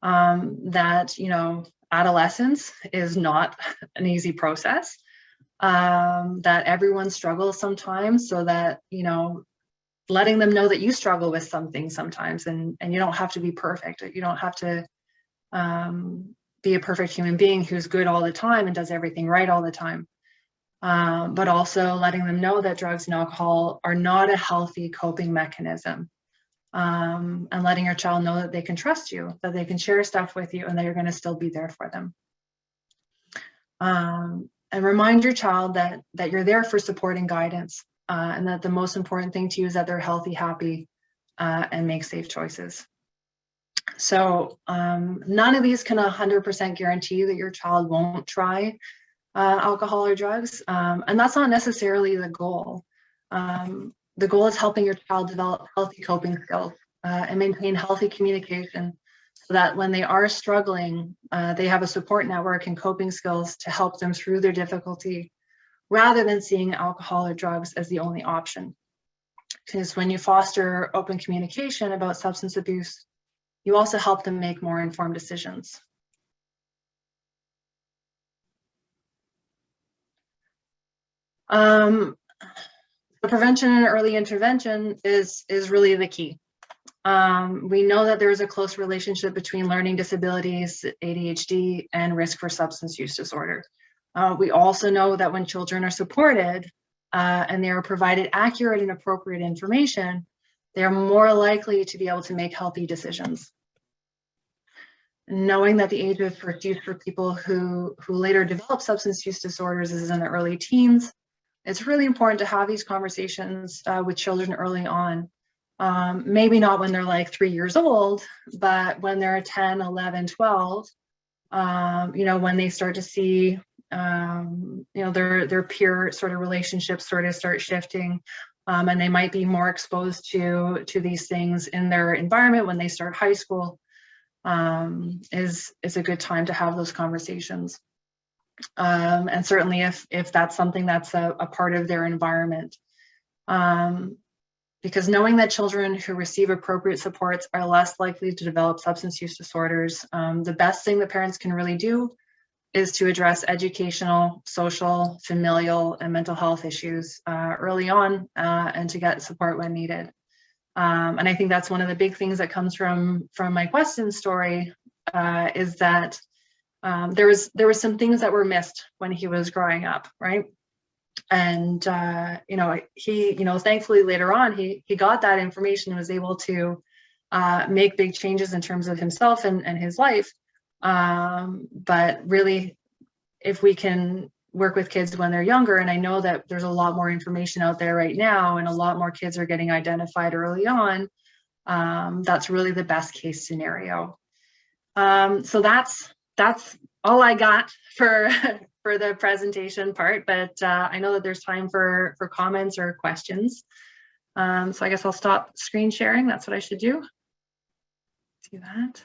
Speaker 2: that adolescence is not an easy process, that everyone struggles sometimes, so that letting them know that you struggle with something sometimes, and you don't have to be perfect. You don't have to be a perfect human being who's good all the time and does everything right all the time. But also letting them know that drugs and alcohol are not a healthy coping mechanism. And letting your child know that they can trust you, that they can share stuff with you, and that you're going to still be there for them. And remind your child that you're there for support and guidance. And that the most important thing to you is that they're healthy, happy, and make safe choices. So none of these can 100% guarantee that your child won't try alcohol or drugs. And that's not necessarily the goal. The goal is helping your child develop healthy coping skills and maintain healthy communication, so that when they are struggling, they have a support network and coping skills to help them through their difficulty, rather than seeing alcohol or drugs as the only option. Because when you foster open communication about substance abuse, you also help them make more informed decisions. The prevention and early intervention is really the key. We know that there is a close relationship between learning disabilities, ADHD, and risk for substance use disorder. We also know that when children are supported and they are provided accurate and appropriate information, they are more likely to be able to make healthy decisions. Knowing that the age of first use for people who later develop substance use disorders is in the early teens, it's really important to have these conversations with children early on, Maybe not when they're like 3 years old, but when they're 10, 11, 12, when they start to see, their peer sort of relationships sort of start shifting, and they might be more exposed to these things in their environment when they start high school, is a good time to have those conversations. And certainly if that's something that's a part of their environment. Because knowing that children who receive appropriate supports are less likely to develop substance use disorders, the best thing that parents can really do is to address educational, social, familial, and mental health issues early on, and to get support when needed. And I think that's one of the big things that comes from Mike Weston's story, is that there was some things that were missed when he was growing up, right? And he, thankfully later on he got that information and was able to make big changes in terms of himself and his life. But really, if we can work with kids when they're younger, and I know that there's a lot more information out there right now, and a lot more kids are getting identified early on, that's really the best case scenario. So that's all I got for the presentation part, but I know that there's time for comments or questions. So I guess I'll stop screen sharing. That's what I should do. See that?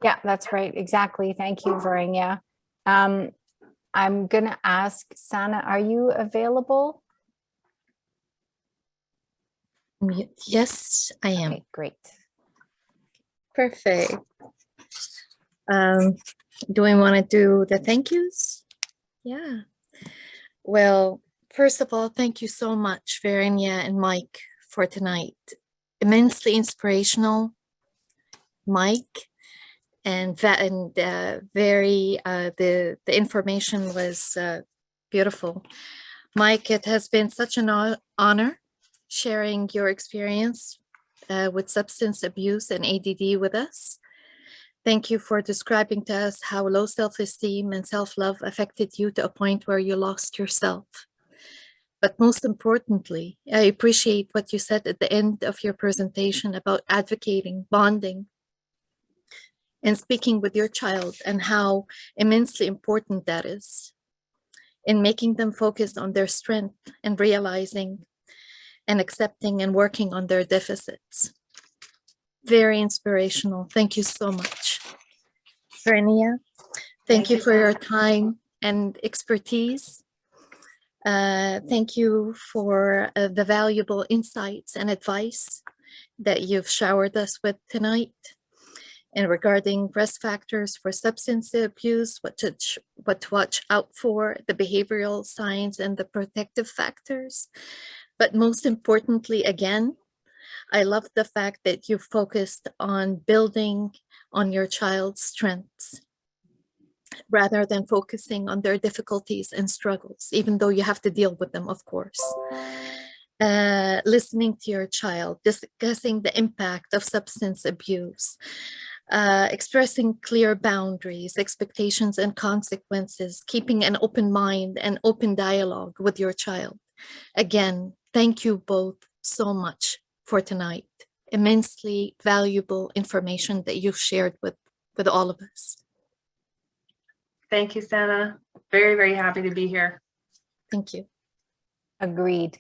Speaker 1: Yeah, that's right. Exactly. Thank you, Varainja. I'm going to ask Sana, are you available?
Speaker 4: Yes, I am.
Speaker 1: Okay, great.
Speaker 4: Perfect. Do we want to do the thank yous? Yeah. Well, first of all, thank you so much, Varainja and Mike, for tonight. Immensely inspirational, Mike, and very the information was beautiful. Mike, it has been such an honor sharing your experience with substance abuse and ADD with us. Thank you for describing to us how low self-esteem and self-love affected you to a point where you lost yourself. But most importantly, I appreciate what you said at the end of your presentation about advocating, bonding, and speaking with your child, and how immensely important that is in making them focus on their strength and realizing and accepting and working on their deficits. Very inspirational. Thank you so much. Varainja, thank you for your time and expertise. Thank you for the valuable insights and advice that you've showered us with tonight. And regarding risk factors for substance abuse, what to watch out for, the behavioral signs and the protective factors. But most importantly, again, I love the fact that you focused on building on your child's strengths rather than focusing on their difficulties and struggles, even though you have to deal with them, of course. Listening to your child, discussing the impact of substance abuse, expressing clear boundaries, expectations, and consequences, keeping an open mind and open dialogue with your child. Again, thank you both so much for tonight. Immensely valuable information that you've shared with all of us.
Speaker 2: Thank you, Sana. Very, very happy to be here.
Speaker 4: Thank you.
Speaker 1: Agreed.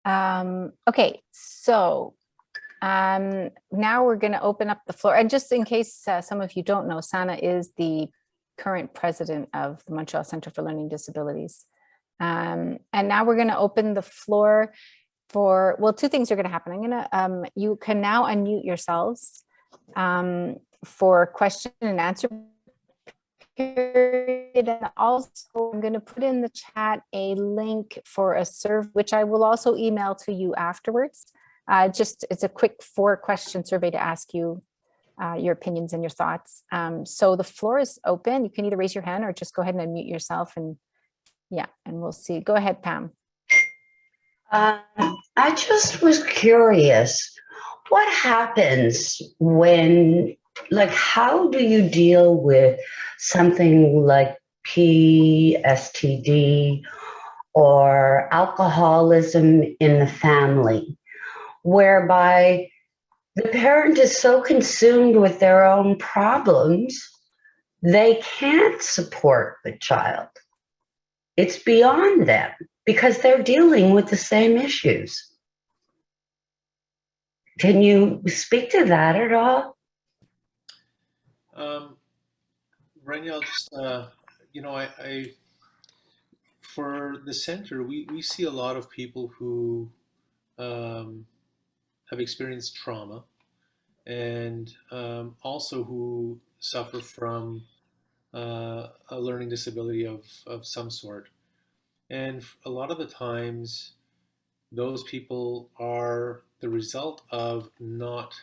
Speaker 1: Okay, so now we're going to open up the floor. And just in case some of you don't know, Sana is the current president of the Montreal Centre for Learning Disabilities. And now we're going to open the floor for, well, two things are going to happen. You can now unmute yourselves for question and answer period. And also I'm going to put in the chat a link for a survey, which I will also email to you afterwards. It's a quick 4-question survey to ask you your opinions and your thoughts. So the floor is open. You can either raise your hand or just go ahead and unmute yourself, and yeah, and we'll see. Go ahead, Pam.
Speaker 5: I just was curious, what happens when, like, how do you deal with something like PSTD or alcoholism in the family, whereby the parent is so consumed with their own problems, they can't support the child. It's beyond them because they're dealing with the same issues. Can you speak to that at all?
Speaker 3: Varainja, I'll just, for the center, we see a lot of people who have experienced trauma and also who suffer from a learning disability of some sort. And a lot of the times, those people are the result of not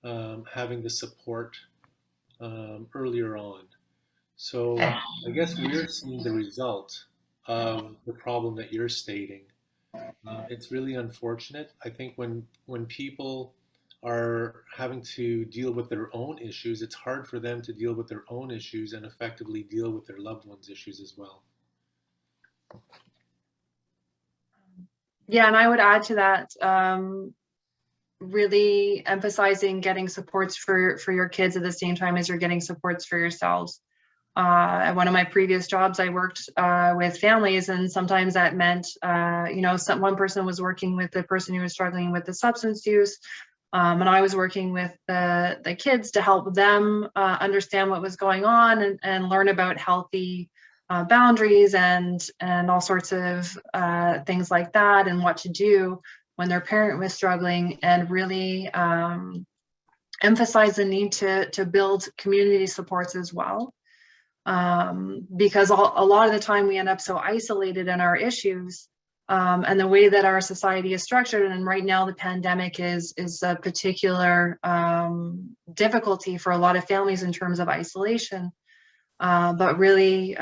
Speaker 3: having the support earlier on. So I guess we're seeing the result of the problem that you're stating. It's really unfortunate. I think when people are having to deal with their own issues, it's hard for them to deal with their own issues and effectively deal with their loved ones' issues as well.
Speaker 2: Yeah, and I would add to that, really emphasizing getting supports for your kids at the same time as you're getting supports for yourselves. At one of my previous jobs, I worked with families, and sometimes that meant, one person was working with the person who was struggling with the substance use, and I was working with the kids to help them understand what was going on and learn about healthy boundaries and all sorts of things like that, and what to do when their parent was struggling, and really emphasize the need to build community supports as well. Because a lot of the time we end up so isolated in our issues, and the way that our society is structured, and right now the pandemic is a particular difficulty for a lot of families in terms of isolation. But really,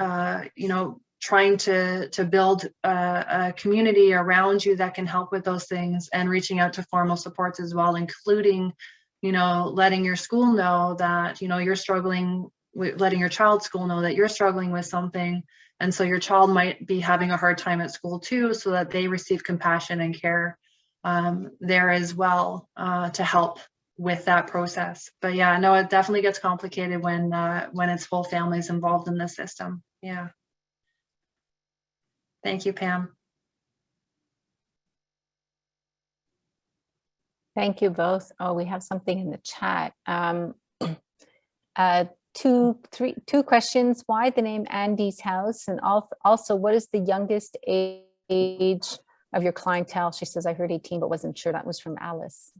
Speaker 2: trying to build a community around you that can help with those things, and reaching out to formal supports as well, including, letting your school know that, you're struggling with, letting your child's school know that you're struggling with something. And so your child might be having a hard time at school too, so that they receive compassion and care there as well, to help with that process. But yeah, no, it definitely gets complicated when it's full families involved in the system. Yeah. Thank you, Pam.
Speaker 1: Thank you both. Oh, we have something in the chat. Two questions. Why the name Andy's House? And also, what is the youngest age of your clientele? She says, I heard 18, but wasn't sure. That was from Alice.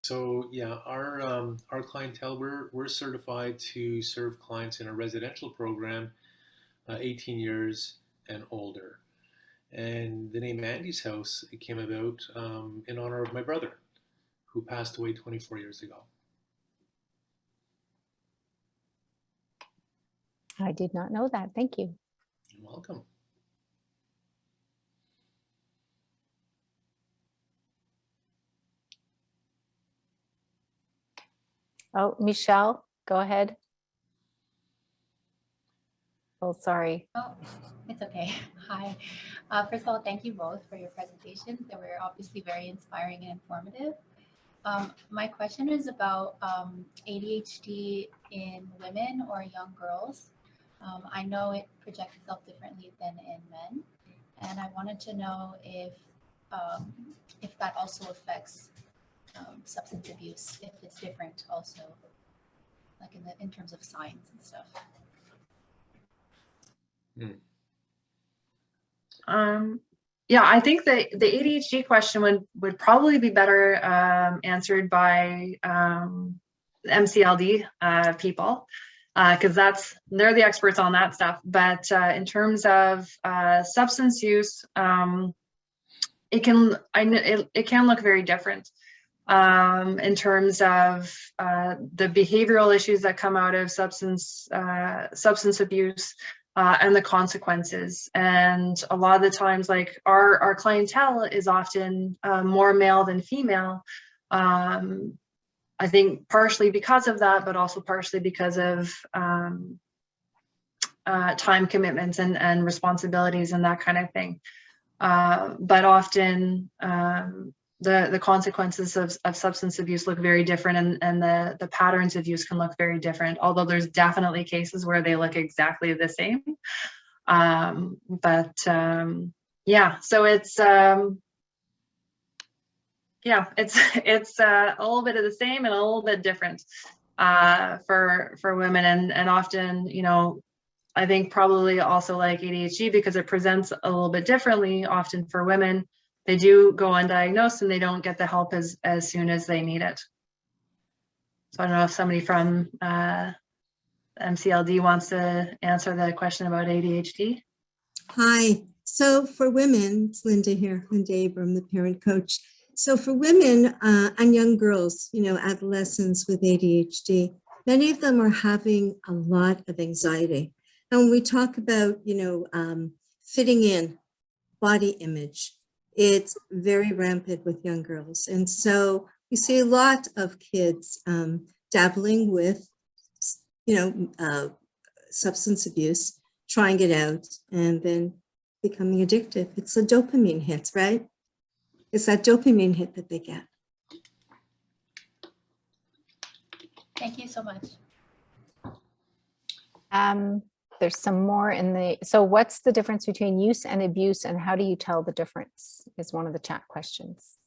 Speaker 3: So yeah, our clientele, we're certified to serve clients in a residential program, 18 years and older. And the name Andy's House, it came about in honor of my brother, who passed away 24 years ago.
Speaker 1: I did not know that. Thank you.
Speaker 3: You're welcome.
Speaker 1: Oh, Michelle, go ahead. Oh, sorry.
Speaker 6: Oh, it's okay. Hi. First of all, thank you both for your presentations. They were obviously very inspiring and informative. My question is about ADHD in women or young girls. I know it projects itself differently than in men, and I wanted to know if that also affects substance abuse, if it's different also, like in terms of signs and stuff.
Speaker 2: Yeah, I think the ADHD question would probably be better answered by MCLD people, because they're the experts on that stuff. But in terms of substance use, it can look very different in terms of the behavioral issues that come out of substance abuse. And the consequences. And a lot of the times, like our clientele is often more male than female. I think partially because of that, but also partially because of time commitments and responsibilities and that kind of thing. But often the consequences of substance abuse look very different, and the patterns of use can look very different, although there's definitely cases where they look exactly the same. Yeah, so it's it's a little bit of the same and a little bit different for women, and often, you know, I think probably also like ADHD, because it presents a little bit differently. Often for women, they do go undiagnosed and they don't get the help as soon as they need it. So I don't know if somebody from MCLD wants to answer the question about ADHD.
Speaker 7: Hi. So for women, it's Linda here, Linda Abram, the parent coach. So for women and young girls, you know, adolescents with ADHD, many of them are having a lot of anxiety. And when we talk about, you know, fitting in, body image, it's very rampant with young girls. And so we see a lot of kids dabbling with, you know, substance abuse, trying it out, and then becoming addictive. It's the dopamine hits, right? It's that dopamine hit that they get.
Speaker 6: Thank you so much.
Speaker 1: There's some more in the, so what's the difference between use and abuse, and how do you tell the difference, is one of the chat questions.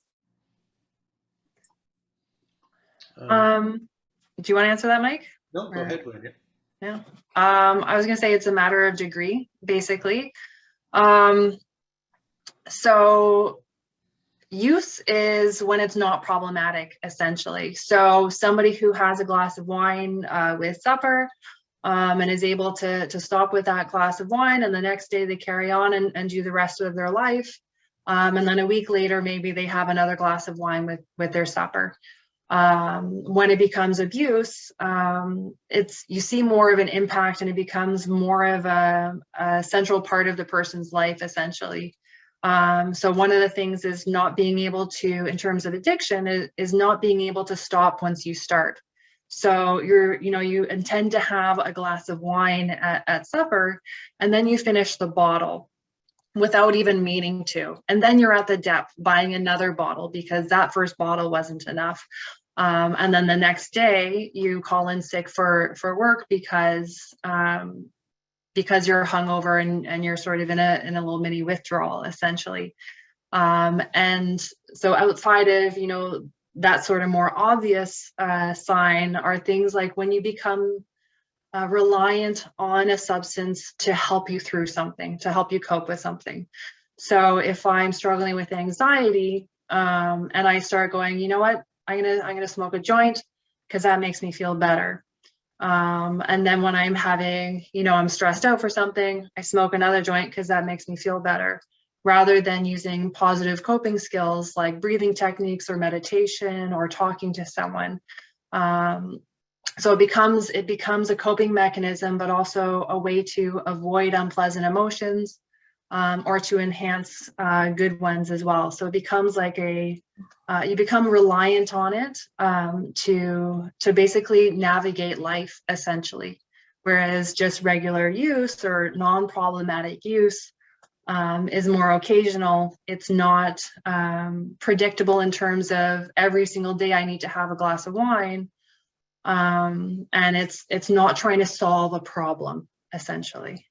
Speaker 2: Do you want to answer that, Mike?
Speaker 3: No, go ahead, Varainja.
Speaker 2: Yeah. I was going to say it's a matter of degree, basically. So use is when it's not problematic, essentially. So somebody who has a glass of wine with supper and is able to stop with that glass of wine, and the next day they carry on and do the rest of their life. And then a week later, maybe they have another glass of wine with their supper. When it becomes abuse, you see more of an impact, and it becomes more of a central part of the person's life, essentially. So one of the things is not being able to, in terms of addiction, is not being able to stop once you start. So you intend to have a glass of wine at supper, and then you finish the bottle without even meaning to. And then you're at the depth buying another bottle because that first bottle wasn't enough. And then the next day you call in sick for work because you're hungover and you're sort of in a little mini withdrawal, essentially. And so outside of, you know, that sort of more obvious sign are things like when you become reliant on a substance to help you through something, to help you cope with something. So if I'm struggling with anxiety and I start going, you know what, I'm gonna smoke a joint because that makes me feel better. And then when I'm having, you know, I'm stressed out for something, I smoke another joint because that makes me feel better, rather than using positive coping skills like breathing techniques or meditation or talking to someone. So it becomes a coping mechanism, but also a way to avoid unpleasant emotions or to enhance good ones as well. So it becomes like you become reliant on it to basically navigate life, essentially. Whereas just regular use or non-problematic use is more occasional. It's not predictable in terms of every single day I need to have a glass of wine. And it's not trying to solve a problem, essentially.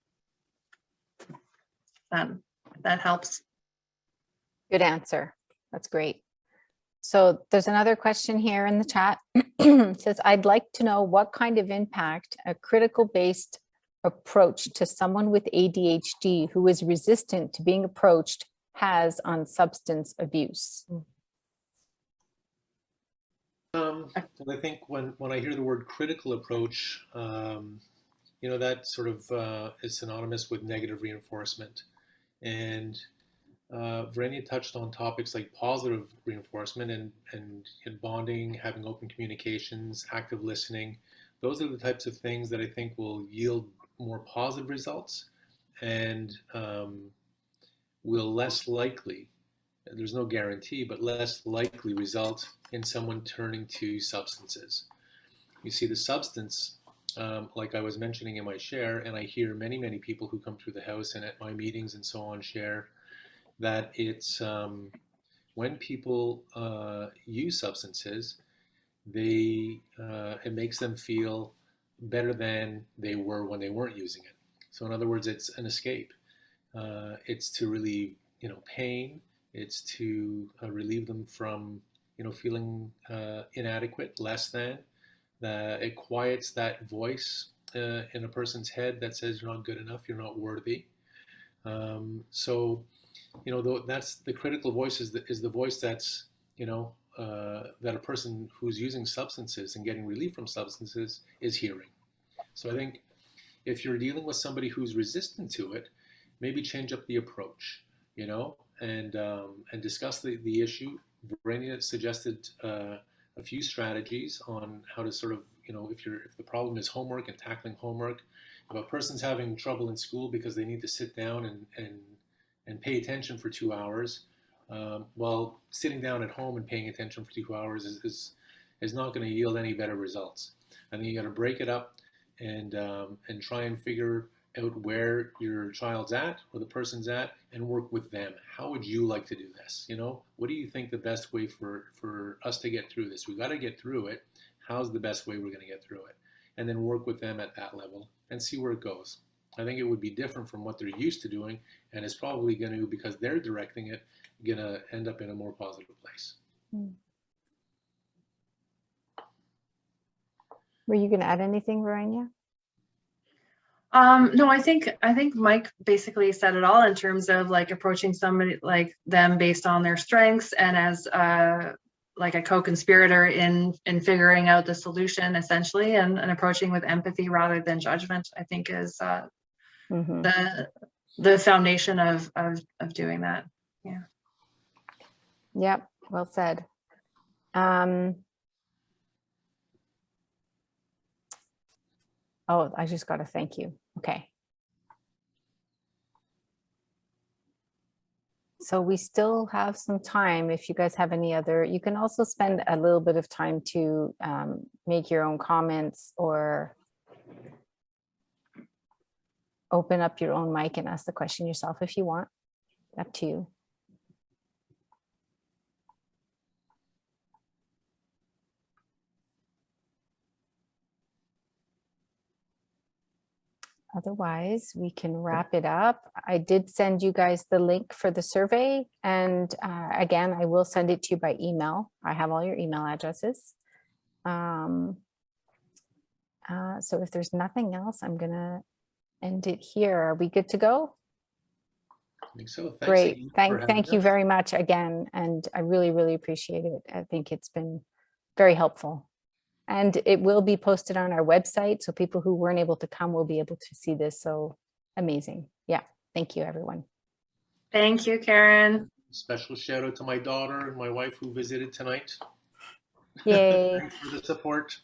Speaker 2: That helps.
Speaker 1: Good answer. That's great. So there's another question here in the chat. It says, I'd like to know what kind of impact a critical-based approach to someone with ADHD who is resistant to being approached has on substance abuse.
Speaker 3: I think when I hear the word critical approach, you know, that sort of is synonymous with negative reinforcement. And Varainja touched on topics like positive reinforcement and bonding, having open communications, active listening. Those are the types of things that I think will yield more positive results and will less likely, there's no guarantee, but less likely result in someone turning to substances. You see, the substance like I was mentioning in my share, and I hear many, many people who come through the house and at my meetings and so on share that it's when people use substances, it makes them feel better than they were when they weren't using it. So in other words, it's an escape. It's to relieve, pain. It's to relieve them from, feeling inadequate, less than. It quiets that voice in a person's head that says you're not good enough, you're not worthy. So, that's the critical voice is the voice that's, that a person who's using substances and getting relief from substances is hearing. So I think if you're dealing with somebody who's resistant to it, maybe change up the approach, and discuss the issue. Varainja suggested a few strategies on how to sort of, if the problem is homework and tackling homework, if a person's having trouble in school because they need to sit down and pay attention for 2 hours, while sitting down at home and paying attention for 2 hours is not going to yield any better results. I think you got to break it up and try and figure out where your child's at or the person's at and work with them. How would you like to do this? What do you think the best way for us to get through this? We got to get through it. How's the best way we're going to get through it? And then work with them at that level and see where it goes. I think it would be different from what they're used to doing, and it's probably going to, because they're directing it, going to end up in a more positive place.
Speaker 1: Were you going to add anything, Varainja?
Speaker 2: No, I think Mike basically said it all in terms of like approaching somebody like them based on their strengths and as like a co-conspirator in figuring out the solution essentially, and approaching with empathy rather than judgment, I think is the foundation of doing that. Yeah.
Speaker 1: Yep. Well said. Oh, I just got to thank you. Okay. So we still have some time. If you guys have any other, you can also spend a little bit of time to make your own comments or open up your own mic and ask the question yourself if you want. Up to you. Otherwise, we can wrap it up. I did send you guys the link for the survey. And again, I will send it to you by email. I have all your email addresses. So if there's nothing else, I'm going to end it here. Are we good to go?
Speaker 3: I think so. Thanks
Speaker 1: Great.
Speaker 3: again for
Speaker 1: Thank you
Speaker 3: us.
Speaker 1: very much again. And I really, really appreciate it. I think it's been very helpful. And it will be posted on our website, so people who weren't able to come will be able to see this. So amazing. Yeah. Thank you, everyone.
Speaker 2: Thank you, Karen.
Speaker 3: Special shout out to my daughter and my wife who visited tonight.
Speaker 1: Yay.
Speaker 3: Thanks for the support.